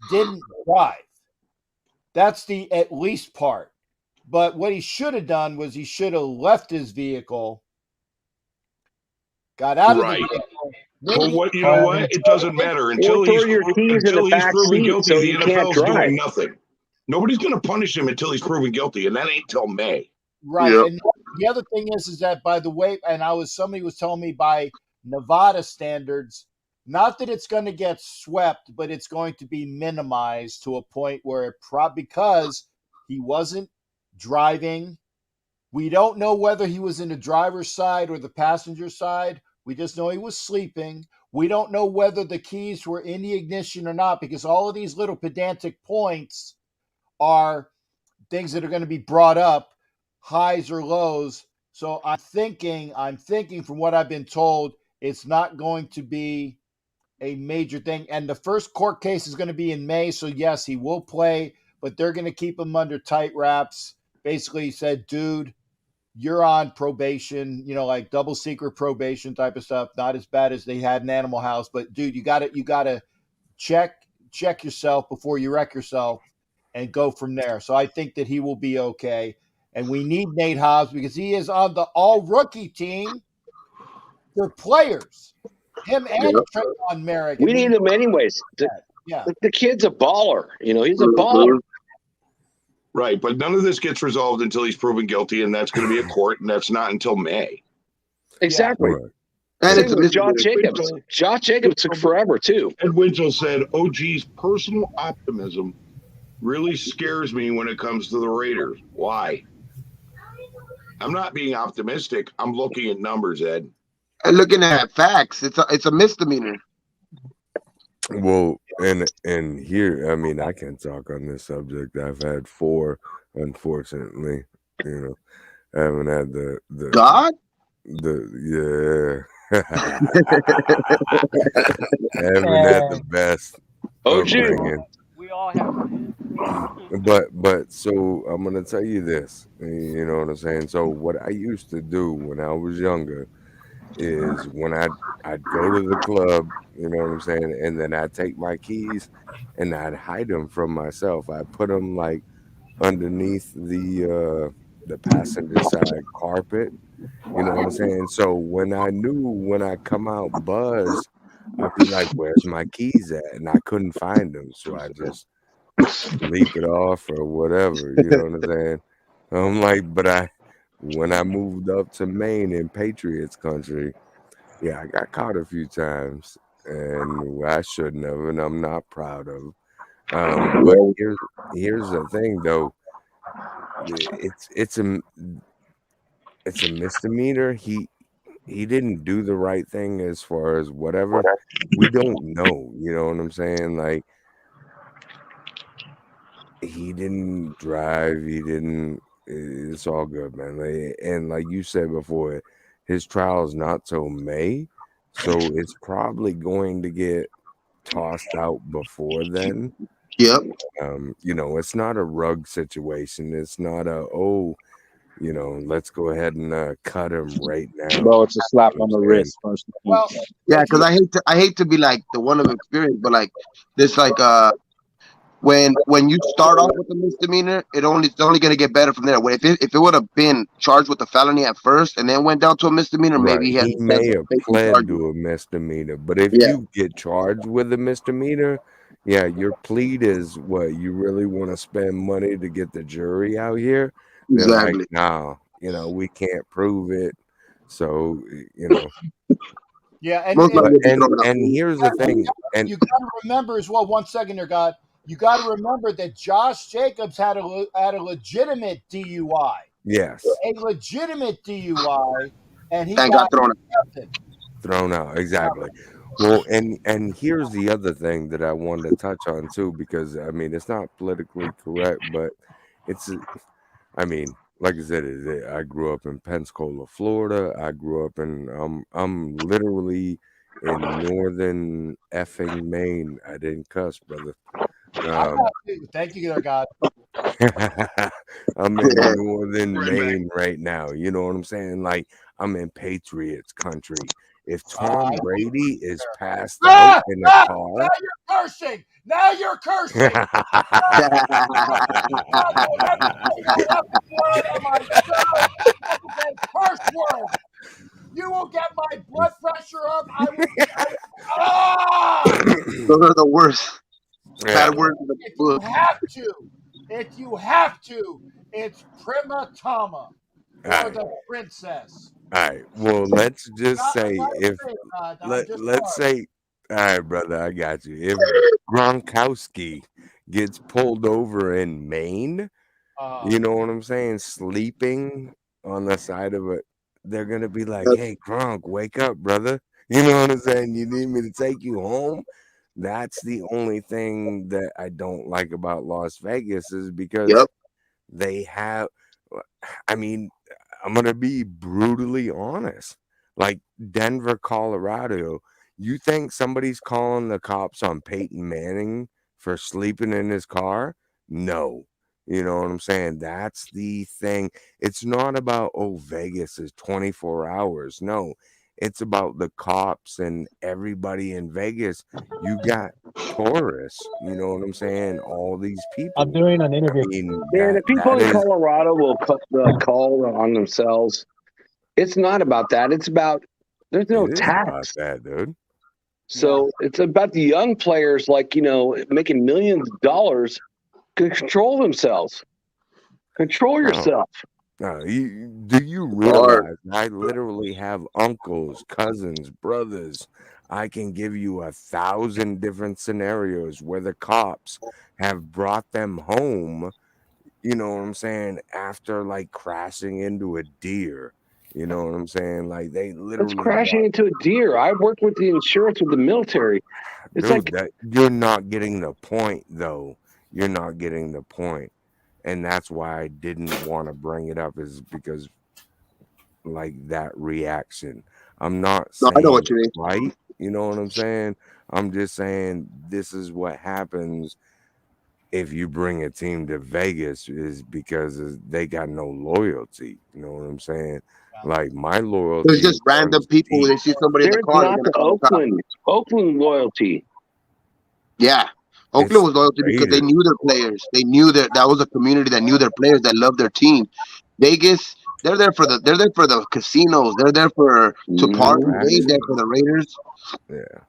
didn't drive. That's the at least part. But what he should have done was he should have left his vehicle, got out of the vehicle. But what you know what? It doesn't matter until throw he's your keys in the back proven seat guilty. so The you can't NFL's drive. doing nothing. Nobody's going to punish him until he's proven guilty, and that ain't till May. Right. Yep. And the other thing is that, by the way, and somebody was telling me by Nevada standards, not that it's going to get swept, but it's going to be minimized to a point where it because he wasn't driving. We don't know whether he was in the driver's side or the passenger side. We just know he was sleeping. We don't know whether the keys were in the ignition or not, because all of these little pedantic points are things that are going to be brought up, highs or lows. So I'm thinking from what I've been told, it's not going to be a major thing. And the first court case is going to be in May. So yes, he will play, but they're going to keep him under tight wraps. Basically, he said, dude, you're on probation, like double secret probation type of stuff. Not as bad as they had in Animal House, but dude, you gotta check yourself before you wreck yourself and go from there. So I think that he will be okay. And we need Nate Hobbs because he is on the all rookie team for players. Him and Trayvon Merrick. We need him anyways. Yeah. The kid's a baller. He's a baller. Right, but none of this gets resolved until he's proven guilty, and that's going to be a court, and that's not until May. Exactly. Right. And Same with Josh Jacobs. Josh Jacobs took forever too. Ed Winchell said, OG's personal optimism really scares me when it comes to the Raiders. Why? I'm not being optimistic. I'm looking at numbers, Ed. And looking at facts, it's a misdemeanor. Well, and here, I mean, I can talk on this subject. I've had 4, unfortunately. I haven't had the God? yeah. I haven't had the best upbringing. We all have. But so I'm gonna tell you this. You know what I'm saying? So what I used to do when I was younger is when I'd go to the club, you know what I'm saying, and then I'd take my keys and I'd hide them from myself. I put them like underneath the passenger side carpet. You know what I'm saying? So when I come out buzzed, I'd be like, "Where's my keys at?" And I couldn't find them, so I just leap it off or whatever. You know what I'm saying? I'm like, but when I moved up to Maine in Patriots country, yeah, I got caught a few times, and I shouldn't have, and I'm not proud of. But here's the thing, though. It's a misdemeanor. He didn't do the right thing as far as whatever. We don't know. You know what I'm saying? Like, he didn't drive. He didn't. It's all good, man. And like you said before, his trial's not till May, so it's probably going to get tossed out before then. Yep. It's not a rug situation. It's not You know, let's go ahead and cut him right now. Bro, it's a slap You know on the what I'm saying? wrist. First and Well, foremost. Yeah, if you because I hate to be like the one of experience, but like this when you start off with a misdemeanor, it's only gonna get better from there. If it would have been charged with a felony at first and then went down to a misdemeanor, Right. maybe he has He a chance may of have facing pled charges. to a misdemeanor, but if Yeah, you get charged with a misdemeanor, yeah, your plea is what you really want to spend money to get the jury out here. They're like, exactly. nah, you know, we can't prove it. So, you know, yeah, Most and likely but will be thrown out. and here's the thing, and you got to remember as well. 1 second there, God. You got to remember that Josh Jacobs had a legitimate DUI, yes, a legitimate DUI, and he And got got thrown out. nothing. thrown out exactly. Well, and here's the other thing that I wanted to touch on too, because I mean it's not politically correct, but it's I mean, like I said, I grew up in Pensacola, Florida. I grew up in I'm literally in northern effing Maine. I didn't cuss, brother. I'm Um, not. Thank you, there, God. I'm in Yeah. northern Right back. Maine right now. You know what I'm saying? Like I'm in Patriots country. If I Tom see Brady is passed out Ah! in a Ah! Now car, you're cursing. Now you're cursing. I'm going to put your effing word on my show. That is a curse word. You will get my blood pressure up. I will. Ah! Those are the worst yeah, bad words in the If you book. have to, it's prima tama all or right. the princess. All right. Well, let's just God, say let if me say it, I'm just let's sorry. say, all right, brother, I got you. If Gronkowski gets pulled over in Maine, you know what I'm saying, sleeping on the side of it, they're gonna be like, "Hey, Gronk, wake up, brother." You know what I'm saying? You need me to take you home? That's the only thing that I don't like about Las Vegas is because Yep. they have. I mean, I'm gonna be brutally honest. Like Denver, Colorado, you think somebody's calling the cops on Peyton Manning for sleeping in his car? No. You know what I'm saying? That's the thing. It's not about, oh, Vegas is 24 hours. No, it's about the cops and everybody in Vegas. You got tourists, you know what I'm saying? All these I'm people. doing an I interview. mean, Man, the people that in is Colorado will call on themselves. It's not about that. It's about there's no it is about tax. that, dude. So it's about the young players, like, making millions of dollars, can control themselves. Control No, yourself. no. Do you Hard. realize I literally have uncles, cousins, brothers? I can give you 1,000 different scenarios where the cops have brought them home, you know what I'm saying, after like crashing into a deer. You know what I'm saying? Like they It's literally crashing brought into a deer. I worked with the insurance with the military. It's dude, like, that you're not getting the point though. You're not getting the point. And that's why I didn't want to bring it up is because like that reaction. I'm not No, I know saying what you it's mean. right, you know what I'm saying? I'm just saying this is what happens if you bring a team to Vegas is because they got no loyalty. You know what I'm saying? Like my There's loyalty just random runs people. deep. They see somebody in the there's car, they're not gonna the call the cops. Oakland loyalty. Yeah. Oakland It's was the loyalty because they Raiders. knew their players. They knew that was a community that knew their players that loved their team. Vegas, they're there for the casinos. They're there to party. They ain't there Attraction. for the Raiders. Yeah.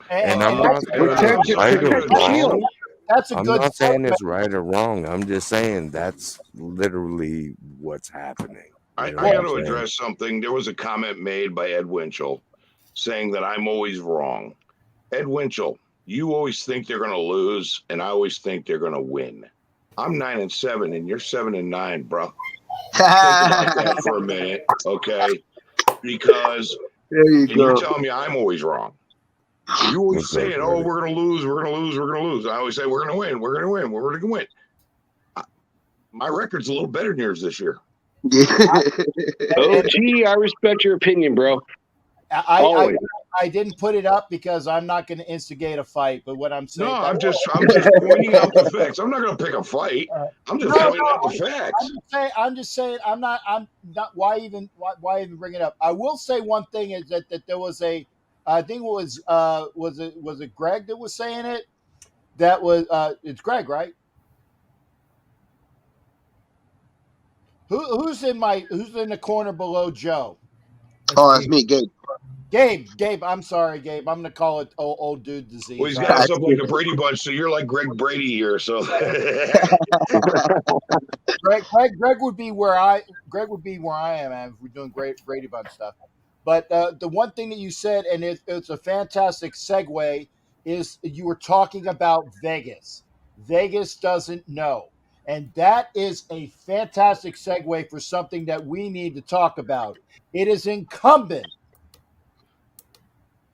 And I'm And not saying it's right or Protect the field. wrong. that's a I'm good not saying segment. it's right or wrong. I'm just saying that's literally what's happening. You know I what got I'm to saying? address something. There was a comment made by Ed Winchell saying that I'm always wrong. Ed Winchell, you always think they're going to lose, and I always think they're going to win. I'm 9-7, and you're 7-9, bro. Think about that for a minute, okay? Because, There you and you're go. telling me I'm always wrong. You always What's up, saying, "Oh, buddy? we're going to lose, we're going to lose, we're going to lose." I always say, "We're going to win, we're going to win, we're going to win." My record's a little better than yours this year. Oh, gee, I respect your opinion, bro. I Always. I didn't put it up because I'm not going to instigate a fight. But what I'm saying, No, I'm just pointing out the facts. I'm not going to pick a fight. I'm just pointing out the facts. I'm just saying. I'm not. Why even bring it up? I will say one thing is that there was a. I think it was it Greg that was saying it? That was it's Greg, right? Who's in the corner below Joe? That's me, Gabe. Gabe, I'm sorry, Gabe. I'm gonna call it old dude disease. Well, he's got us up like the Brady Bunch, so you're like Greg Brady here. So Greg would be where I am, man, if we're doing great Brady Bunch stuff. But the one thing that you said, and it's a fantastic segue, is you were talking about Vegas. Vegas doesn't know. And that is a fantastic segue for something that we need to talk about. It is incumbent.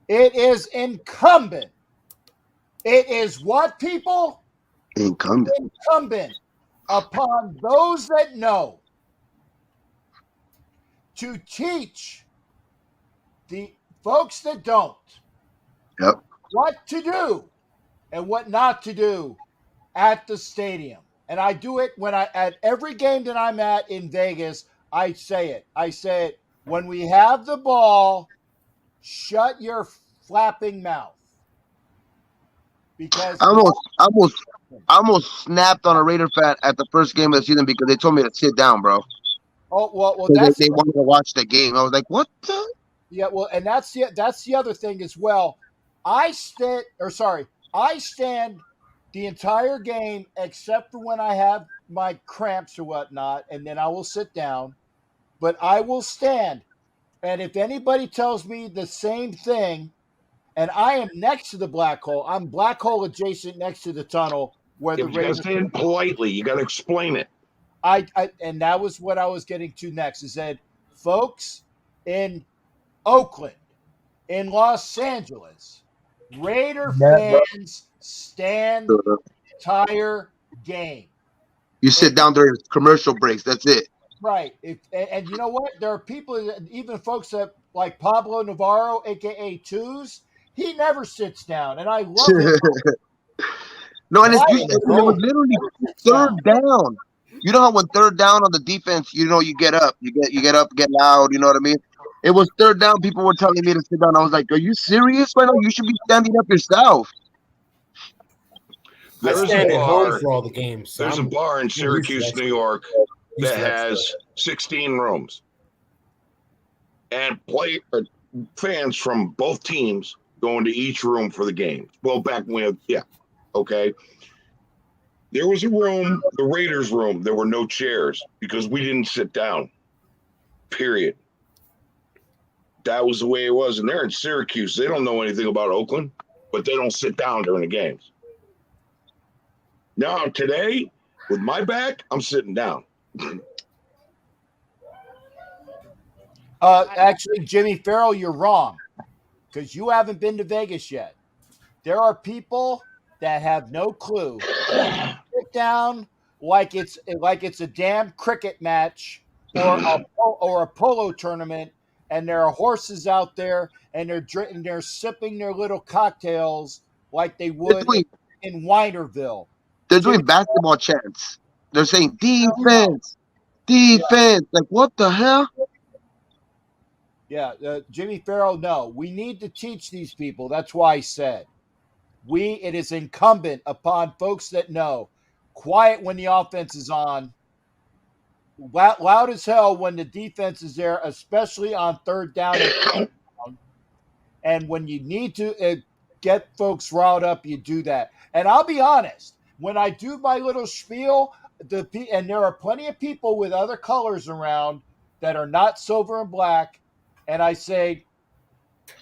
It is incumbent. It is what, people? Incumbent. Incumbent upon those that know to teach the folks that don't what to do and what not to do at the stadium. And I do it at every game that I'm at in Vegas. I say it. I say it when we have the ball. Shut your flapping mouth. Because I almost snapped on a Raider fan at the first game of the season because they told me to sit down, bro. Oh well, they wanted to watch the game. I was like, what the? Yeah, well, and that's the other thing as well. I stand the entire game except for when I have my cramps or whatnot, and then I will sit down. But I will stand, and if anybody tells me the same thing, and I am next to the black hole, I'm black hole adjacent next to the tunnel where the Raiders. You got to stand politely. You got to explain it. And that was what I was getting to next. Is that folks in Oakland, in Los Angeles, Raider fans stand the entire game. You sit down during commercial breaks. That's it. Right. And you know what? There are people, even folks that like Pablo Navarro, a.k.a. Twos, he never sits down. And I love him. No, and it was literally third down. You know how when third down on the defense, you get up. You get up, get loud. You know what I mean? It was third down. People were telling me to sit down. I was like, are you serious right now? You should be standing up yourself. I stand at home for all the games. There's a bar in Syracuse, New York that has 16 rooms. And fans from both teams go into each room for the games. Well, back when, okay. There was a room, the Raiders room, there were no chairs because we didn't sit down, period. That was the way it was. And they're in Syracuse. They don't know anything about Oakland, but they don't sit down during the games. Now, today, with my back, I'm sitting down. Actually, Jimmy Farrell, you're wrong because you haven't been to Vegas yet. There are people that have no clue. Sit down like it's a damn cricket match or a polo tournament, and there are horses out there, and they're sipping their little cocktails like they would in Weinerville. They're doing basketball chants. They're saying defense. Like what the hell? Yeah, Jimmy Farrell. No, we need to teach these people. That's why I said it is incumbent upon folks that know. Quiet when the offense is on. Loud as hell when the defense is there, especially on third down. And when you need to get folks riled up, you do that. And I'll be honest, when I do my little spiel, and there are plenty of people with other colors around that are not silver and black, and I say,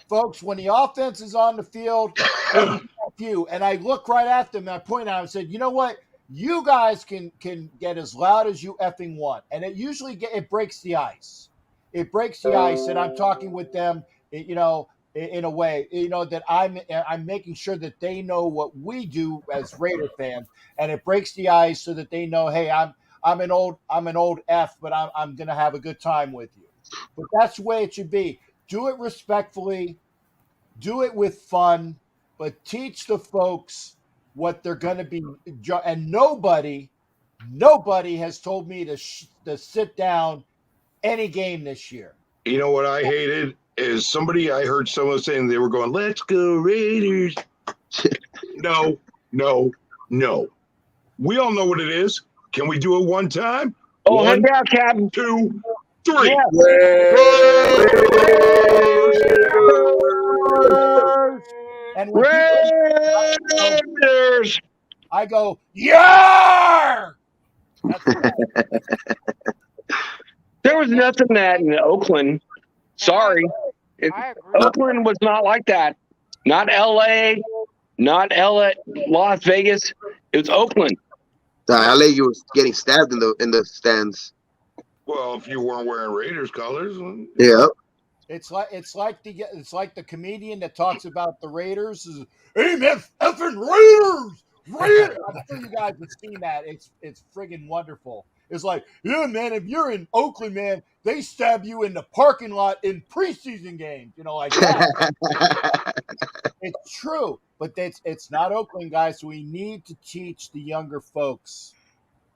folks, when the offense is on the field, and I look right at them and I point out and said, you know what? You guys can get as loud as you effing want. And it usually it breaks the ice. It breaks the ice, and I'm talking with them, in a way, that I'm making sure that they know what we do as Raider fans, and it breaks the ice so that they know, hey, I'm an old F, but I'm gonna have a good time with you. But that's the way it should be. Do it respectfully. do it with fun, but teach the folks what they're going to be. And nobody has told me to sit down any game this year. You know what I hated is I heard someone saying they were going, "Let's go Raiders." No. We all know what it is. Can we do it one time? Oh, One, heck yeah, Captain. 2, 3. Yeah. And when Raiders. I go, yeah. There was nothing that in Oakland. Sorry. I agree. Oakland was not like that. Not LA, not Las Vegas. It was Oakland. LA, you was getting stabbed in the stands. Well, if you weren't wearing Raiders colors, yeah. It's like the comedian that talks about the Raiders. Hey man, effing Raiders! I'm sure you guys have seen that. It's friggin' wonderful. It's like, yeah, man, if you're in Oakland, man, they stab you in the parking lot in preseason games, like that. It's true, but it's not Oakland, guys. So we need to teach the younger folks.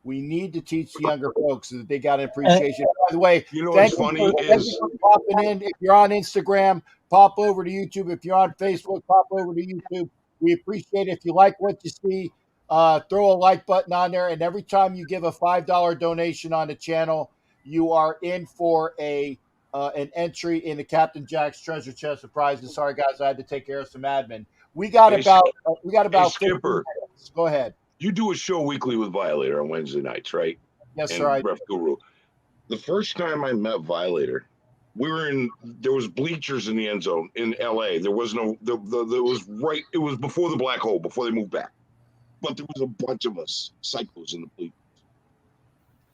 We need to teach the younger folks so that they got an appreciation. By the way, you know what's funny thank you for popping in. If you're on Instagram, pop over to YouTube. If you're on Facebook, pop over to YouTube. We appreciate it. If you like what you see, throw a like button on there. And every time you give a $5 donation on the channel, you are in for an entry in the Captain Jack's Treasure Chest of prizes. Sorry, guys, I had to take care of some admin. We got about 15 minutes. Go ahead. You do a show weekly with Violator on Wednesday nights, right? Yes, sir. Ref Guru. The first time I met Violator, there was bleachers in the end zone in LA. There was no, it was before the black hole, before they moved back. But there was a bunch of us psychos in the bleachers.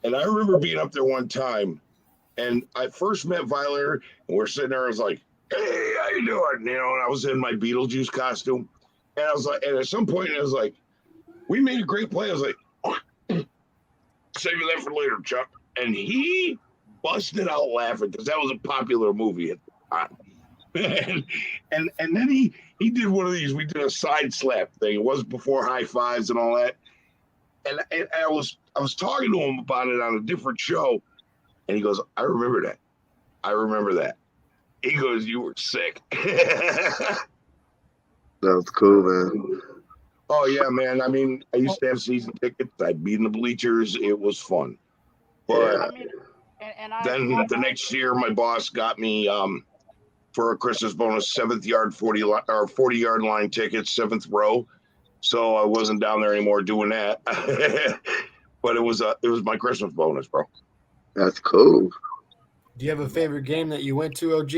And I remember being up there one time, and I first met Violator, and we're sitting there, I was like, hey, how you doing? And I was in my Beetlejuice costume. And I was like, and at some point I was like, we made a great play. I was like, saving that for later, Chuck. And he busted out laughing because that was a popular movie at the time. and then he did one of these. We did a side slap thing. It was before high fives and all that. And I was talking to him about it on a different show. And he goes, I remember that. He goes, you were sick. That was cool, man. Oh, yeah, man. I mean, I used to have season tickets. I'd be in the bleachers. It was fun. But then the next year, my boss got me for a Christmas bonus 7th-yard 40-yard line tickets, 7th row. So I wasn't down there anymore doing that. But it was my Christmas bonus, bro. That's cool. Do you have a favorite game that you went to, OG?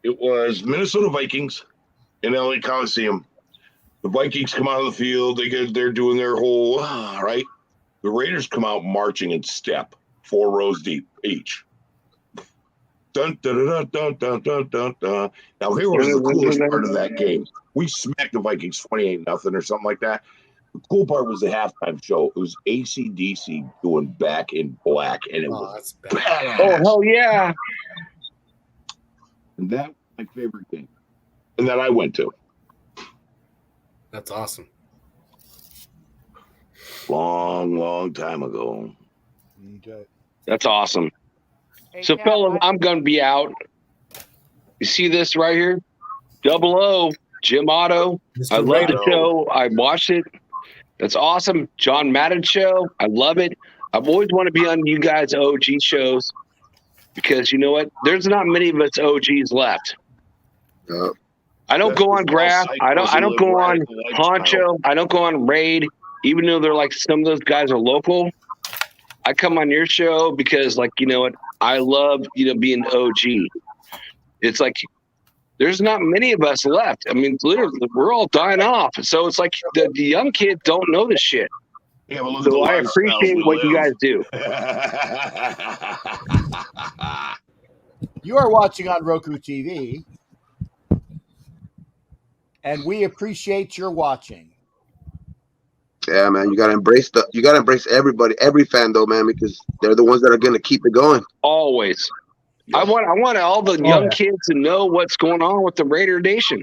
It was Minnesota Vikings in LA Coliseum. The Vikings come out of the field. They're doing their whole right. The Raiders come out marching in step, 4 rows deep each. Dun, dun, dun, dun, dun, dun, dun, dun. Now here was the coolest part of that game. We smacked the Vikings 28-0 or something like that. The cool part was the halftime show. It was AC/DC doing Back in Black, and it was badass. Oh, hell yeah. And that was my favorite game. And that I went to. That's awesome. Long time ago. Okay. That's awesome. So, fellas, I'm going to be out. You see this right here? 00, Jim Otto. I love the show. I watched it. That's awesome. John Madden show. I love it. I've always wanted to be on you guys' OG shows because you know what? There's not many of us OGs left. I don't go on Graph. I don't go on Honcho. I don't go on Raid, even though they're like some of those guys are local. I come on your show because, like, you know what? I love, being OG. It's like there's not many of us left. I mean, literally, we're all dying off. So it's like the young kids don't know this shit. Yeah, well, so I appreciate what you guys do. You are watching on Roku TV, and we appreciate your watching. Yeah, man, you gotta embrace everybody, every fan though, man, because they're the ones that are gonna keep it going. Always. I want all the Oh, young yeah. kids to know what's going on with the Raider Nation.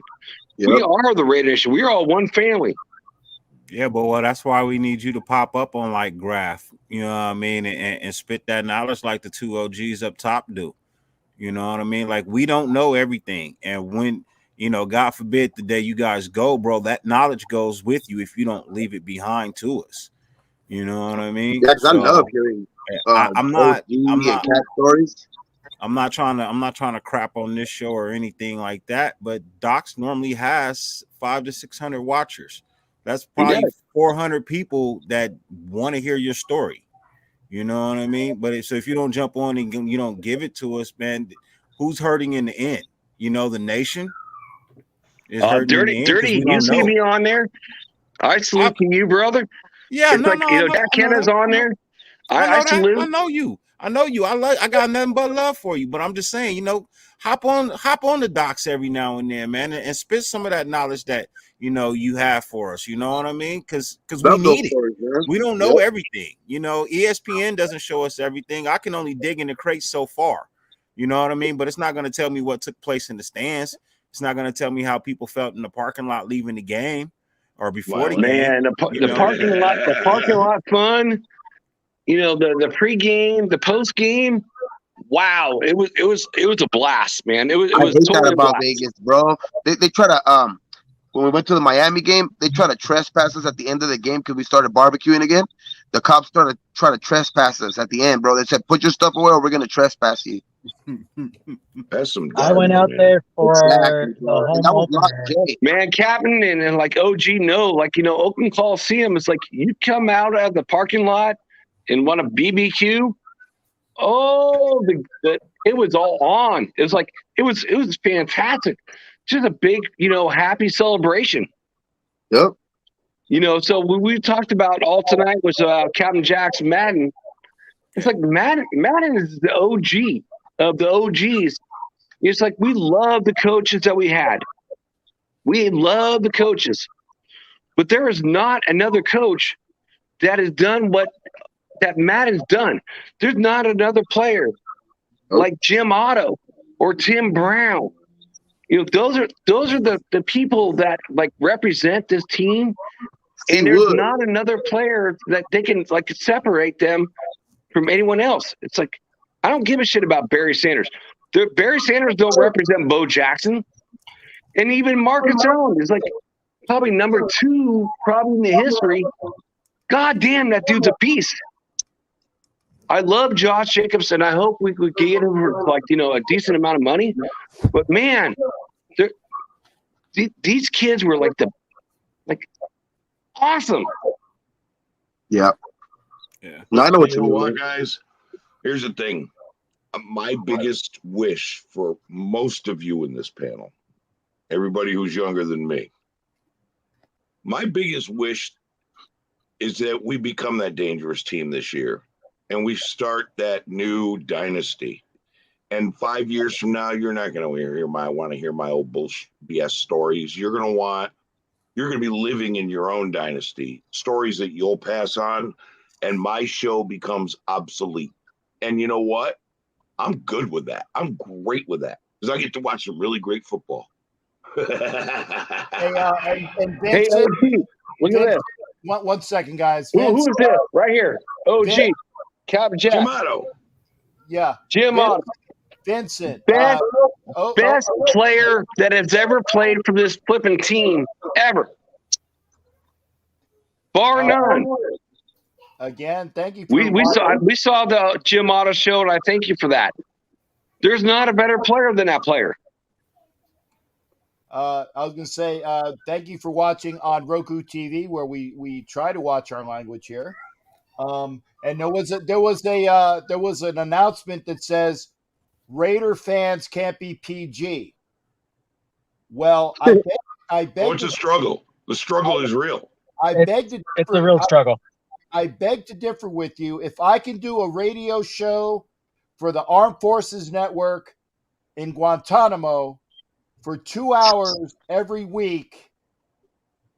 Yep. We are the Raider Nation. We are all one family. Yeah, but well, that's why we need you to pop up on like Graph, you know what I mean, and spit that knowledge like the two OGs up top do. You know what I mean? Like we don't know everything, and when God forbid the day you guys go, bro, that knowledge goes with you if you don't leave it behind to us. You know what I mean? Yeah, 'cause I love So hearing I'm OG not, I'm and not, cat stories. I'm not trying to crap on this show or anything like that. But Docs normally has 500 to 600 watchers. That's He probably does. 400 people that want to hear your story. You know what I mean? But so if you don't jump on and you don't give it to us, man, who's hurting in the end? The nation is hurting in the end because Dirty. we You don't see know. me on there? I salute to you, brother. Yeah, It's like Jack I know Kenna's that. on there. I I know that. salute. I know you. I got nothing but love for you. But I'm just saying, hop on the docs every now and then, man, and spit some of that knowledge that you have for us. You know what I mean? Because we Love those need it. stories, man. We don't know everything. ESPN doesn't show us everything. I can only dig in the crates so far. You know what I mean? But it's not going to tell me what took place in the stands. It's not going to tell me how people felt in the parking lot leaving the game or before the game. Man, the parking lot fun. The pregame, the postgame. Wow, it was a blast, man. It was I hate that totally a about blast. Vegas, bro. They try to when we went to the Miami game, they try to trespass us at the end of the game because we started barbecuing again. The cops started trying to trespass us at the end, bro. They said, "Put your stuff away, or we're gonna trespass you." That's some I went garbage, out man. there for Exactly, the bro. And home that was not opener. Jay. Man, Captain and like OG know, like Oakland Coliseum. It's like you come out of the parking lot and want a BBQ. Oh, it was all on. It was like it was fantastic. Just a big, happy celebration. Yep. So we talked about all tonight was Captain Jack's Madden. It's like Madden is the OG of the OGs. It's like we love the coaches that we had. We love the coaches. But there is not another coach that has done what that Madden's done. There's not another player like Jim Otto or Tim Brown. Those are the people that like represent this team. And there's not another player that they can like separate them from anyone else. It's like I don't give a shit about Barry Sanders. Barry Sanders don't represent Bo Jackson, and even Marcus Allen is like probably number 2 probably in the history. God damn, that dude's a beast. I love Josh Jacobs, and I hope we could get him for like a decent amount of money. But man, these kids were like awesome. Yeah. Yeah. No, I know what you mean. What, guys? Here's the thing. My biggest wish for most of you in this panel, everybody who's younger than me, my biggest wish is that we become that dangerous team this year and we start that new dynasty. And 5 years from now, you're not going to want to hear my old bullshit BS stories. You're going to be living in your own dynasty, stories that you'll pass on, and my show becomes obsolete. And you know what? I'm good with that. I'm great with that because I get to watch some really great football. And Hey, Vincent, OG, look at this. one second, guys. Who is this right here? OG, Cap Jack, Jim Otto. Yeah, Jim Otto. Vincent. Best player that has ever played for this flipping team ever. Bar none. Again, thank you. We saw the Jim Otto show, and I thank you for that. There's not a better player than that player. I was going to say thank you for watching on Roku TV, where we try to watch our language here. And there was an announcement that says Raider fans can't be PG. Well, I beg. Oh, it's a struggle. The struggle is real. It's a real struggle. I beg to differ with you. If I can do a radio show for the Armed Forces Network in Guantanamo for 2 hours every week,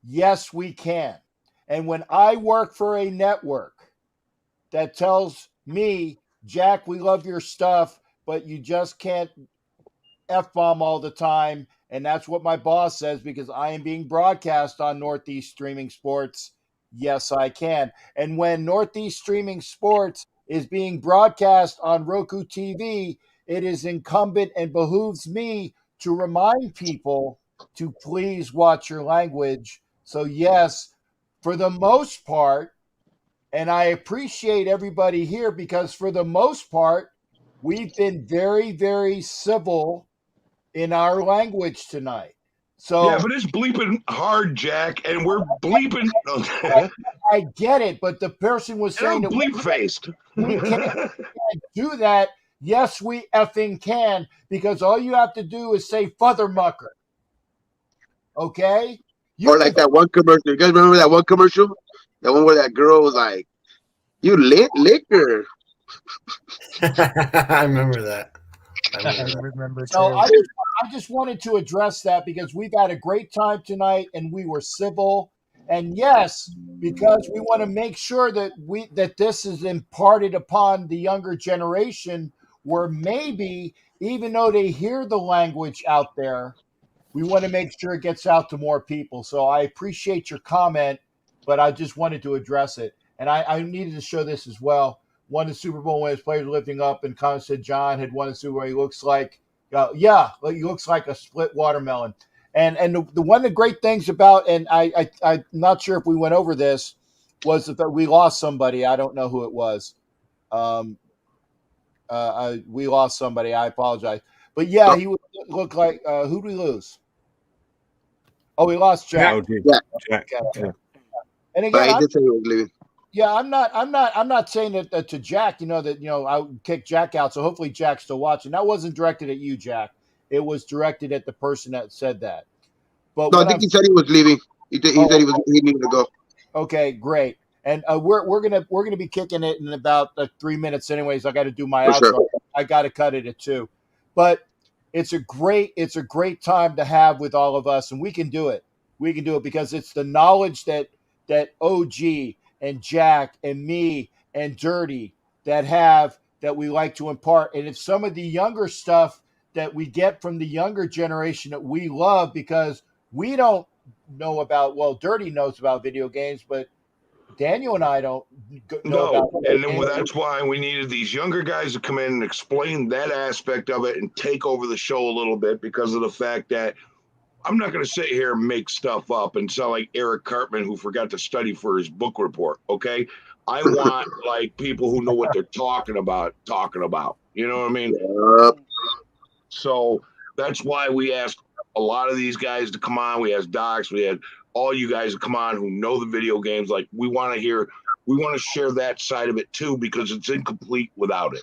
yes, we can. And when I work for a network that tells me, Jack, we love your stuff, but you just can't F-bomb all the time. And that's what my boss says, because I am being broadcast on Northeast Streaming Sports. Yes, I can. And when Northeast Streaming Sports is being broadcast on Roku TV, it is incumbent and behooves me to remind people to please watch your language. So, yes, for the most part, and I appreciate everybody here, because for the most part, we've been very, very civil in our language tonight. So Yeah, but it's bleeping hard, Jack, and we're bleeping. I get it, but the person was And I'm saying that bleep faced. we can't do that. Yes, we effing can, because all you have to do is say "Futhermucker." Okay? Or like that one commercial. You guys remember that one commercial? That one where that girl was like, "You lit liquor." I remember that. I remember So too. I just wanted to address that, because we've had a great time tonight and we were civil. And yes, because we want to make sure that this is imparted upon the younger generation, where maybe even though they hear the language out there, we want to make sure it gets out to more people. So I appreciate your comment, but I just wanted to address it. And I needed to show this as well. Won the Super Bowl when his players were lifting up, and Connor said John had won the Super Bowl. He looks like, he looks like a split watermelon. And the one of the great things about, and I'm not sure if we went over this, was that we lost somebody. I don't know who it was. We lost somebody. I apologize. But yeah, he would look like, who did we lose? Oh, we lost Jack. Jack. Okay. And But again, he did say he was leaving. yeah, I'm not saying that to Jack, I would kick Jack out. So hopefully Jack's still watching. That wasn't directed at you, Jack. It was directed at the person that said that. But No, I what think he said he was leaving. He said he needed to go. Okay, great. And we're gonna be kicking it in about 3 minutes, anyways. I got to do my For outro. sure. I got to cut it at 2. But it's a great time to have with all of us, and we can do it. We can do it because it's the knowledge that OG and Jack and me and Dirty that we like to impart, and it's some of the younger stuff that we get from the younger generation that we love, because we don't know about. Well, Dirty knows about video games, but Daniel and I don't know about video and then games. that's why we needed these younger guys to come in and explain that aspect of it and take over the show a little bit, because of the fact that I'm not going to sit here and make stuff up and sound like Eric Cartman, who forgot to study for his book report. Okay. I want like people who know what they're talking about. You know what I mean? Yep. So that's why we asked a lot of these guys to come on. We asked Docs, we had all you guys to come on who know the video games. Like, we want to share that side of it too, because it's incomplete without it.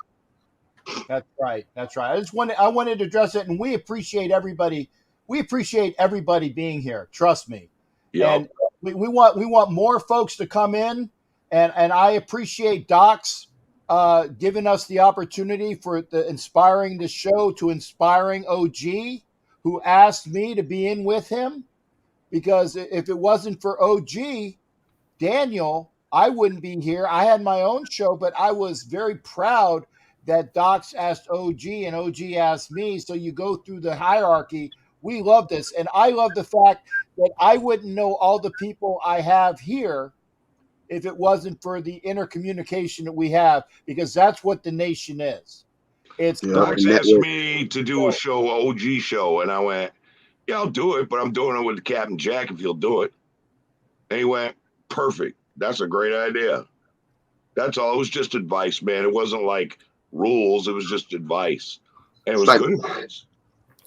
That's right. I wanted to address it, and we appreciate everybody. We appreciate everybody being here. Trust me. Yep. And we want more folks to come in, and I appreciate Docs giving us the opportunity for inspiring the show to inspiring OG, who asked me to be in with him, because if it wasn't for OG, Daniel, I wouldn't be here. I had my own show, but I was very proud that Docs asked OG and OG asked me. So you go through the hierarchy. We love this. And I love the fact that I wouldn't know all the people I have here if it wasn't for the intercommunication that we have, because that's what the nation is. It's Docs asked me to do a show, OG show, and I went, yeah, I'll do it, but I'm doing it with Captain Jack if you'll do it. And he went, perfect. That's a great idea. That's all. It was just advice, man. It wasn't like rules. It was just advice. And it was good advice.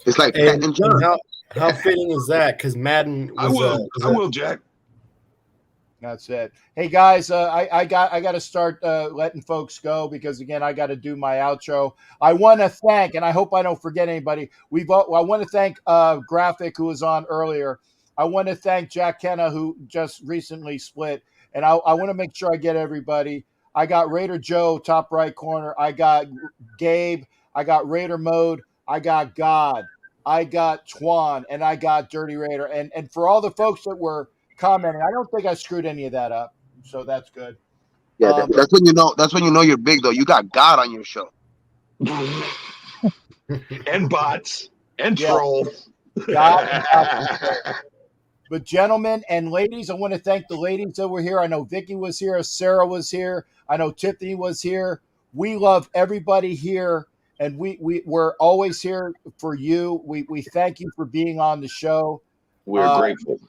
It's like Pat and John. How fitting is that? Because Madden was I will, Jack. That's it. Hey guys, I got to start letting folks go, because again, I got to do my outro. I want to thank, and I hope I don't forget anybody. I want to thank Graphic, who was on earlier. I want to thank Jack Kenna, who just recently split, and I want to make sure I get everybody. I got Raider Joe, top right corner. I got Gabe. I got Raider Mode. I got God. I got Twan, and I got Dirty Raider. And for all the folks that were commenting, I don't think I screwed any of that up, so that's good. Yeah, that's when you know. That's when you know you're big, though. You got God on your show. and bots and Yeah. trolls. God, but gentlemen and ladies, I want to thank the ladies that were here. I know Vicky was here, Sarah was here, I know Tiffany was here. We love everybody here, and we're always here for you. We thank you for being on the show. We're grateful.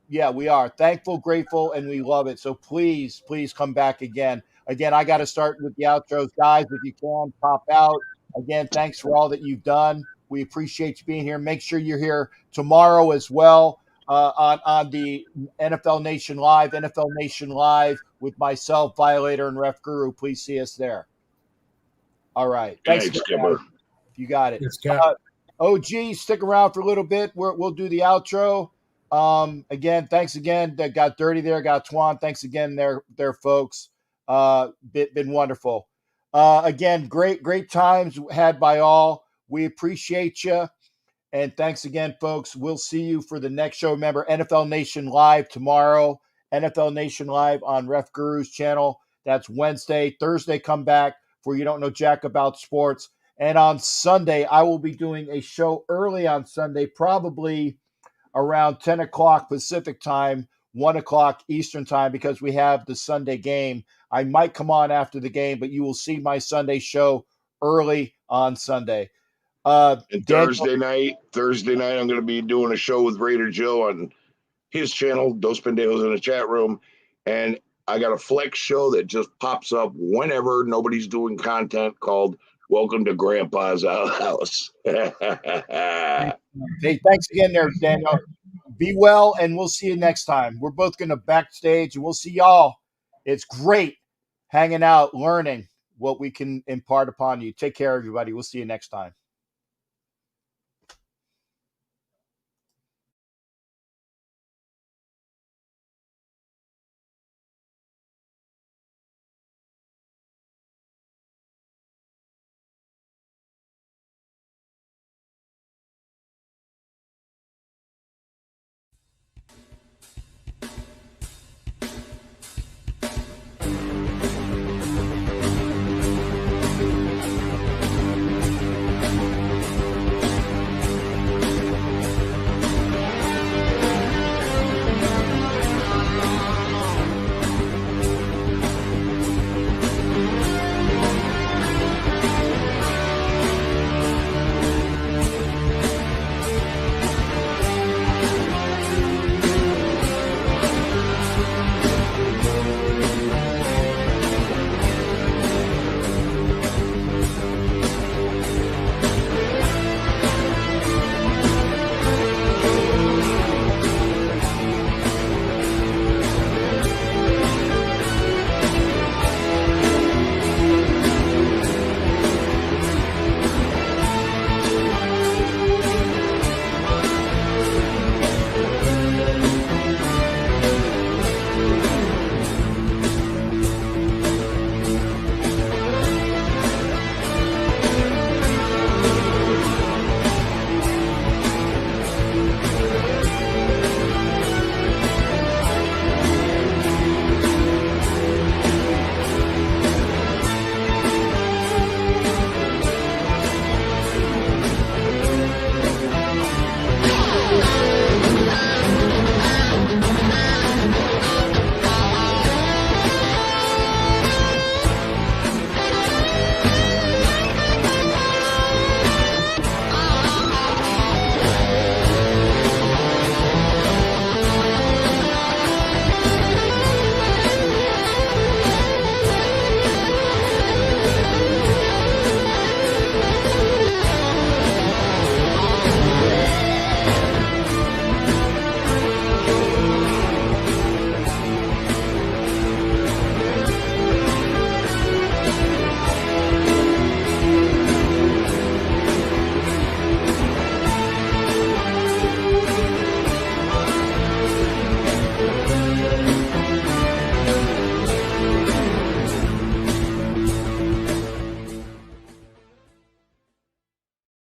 Yeah, we are thankful, grateful, and we love it. So please, please come back again. Again, I got to start with the outros, guys. If you can, pop out. Again, thanks for all that you've done. We appreciate you being here. Make sure you're here tomorrow as well on the NFL Nation Live with myself, Violator, and Ref Guru. Please see us there. All right. Thanks, Thanks, Skipper. you got it. Yes, Cap. OG, stick around for a little bit. We'll do the outro. Again, thanks again. That got dirty there. Got Twan. Thanks again, there, folks. Been wonderful. Again, great times had by all. We appreciate you. And thanks again, folks. We'll see you for the next show. Remember, NFL Nation Live tomorrow. NFL Nation Live on Ref Guru's channel. That's Wednesday. Thursday, come back for You Don't Know Jack About Sports. And on Sunday, I will be doing a show early on Sunday, probably around 10 o'clock Pacific time, 1 o'clock Eastern time, because we have the Sunday game. I might come on after the game, but you will see my Sunday show early on Sunday. And Thursday night, I'm going to be doing a show with Raider Joe on his channel, Dos Pendejos in the chat room. And I got a flex show that just pops up whenever nobody's doing content called Welcome to Grandpa's House. Hey, thanks again there, Daniel. Be well, and we'll see you next time. We're both going to backstage, and we'll see y'all. It's great hanging out, learning what we can impart upon you. Take care, everybody. We'll see you next time.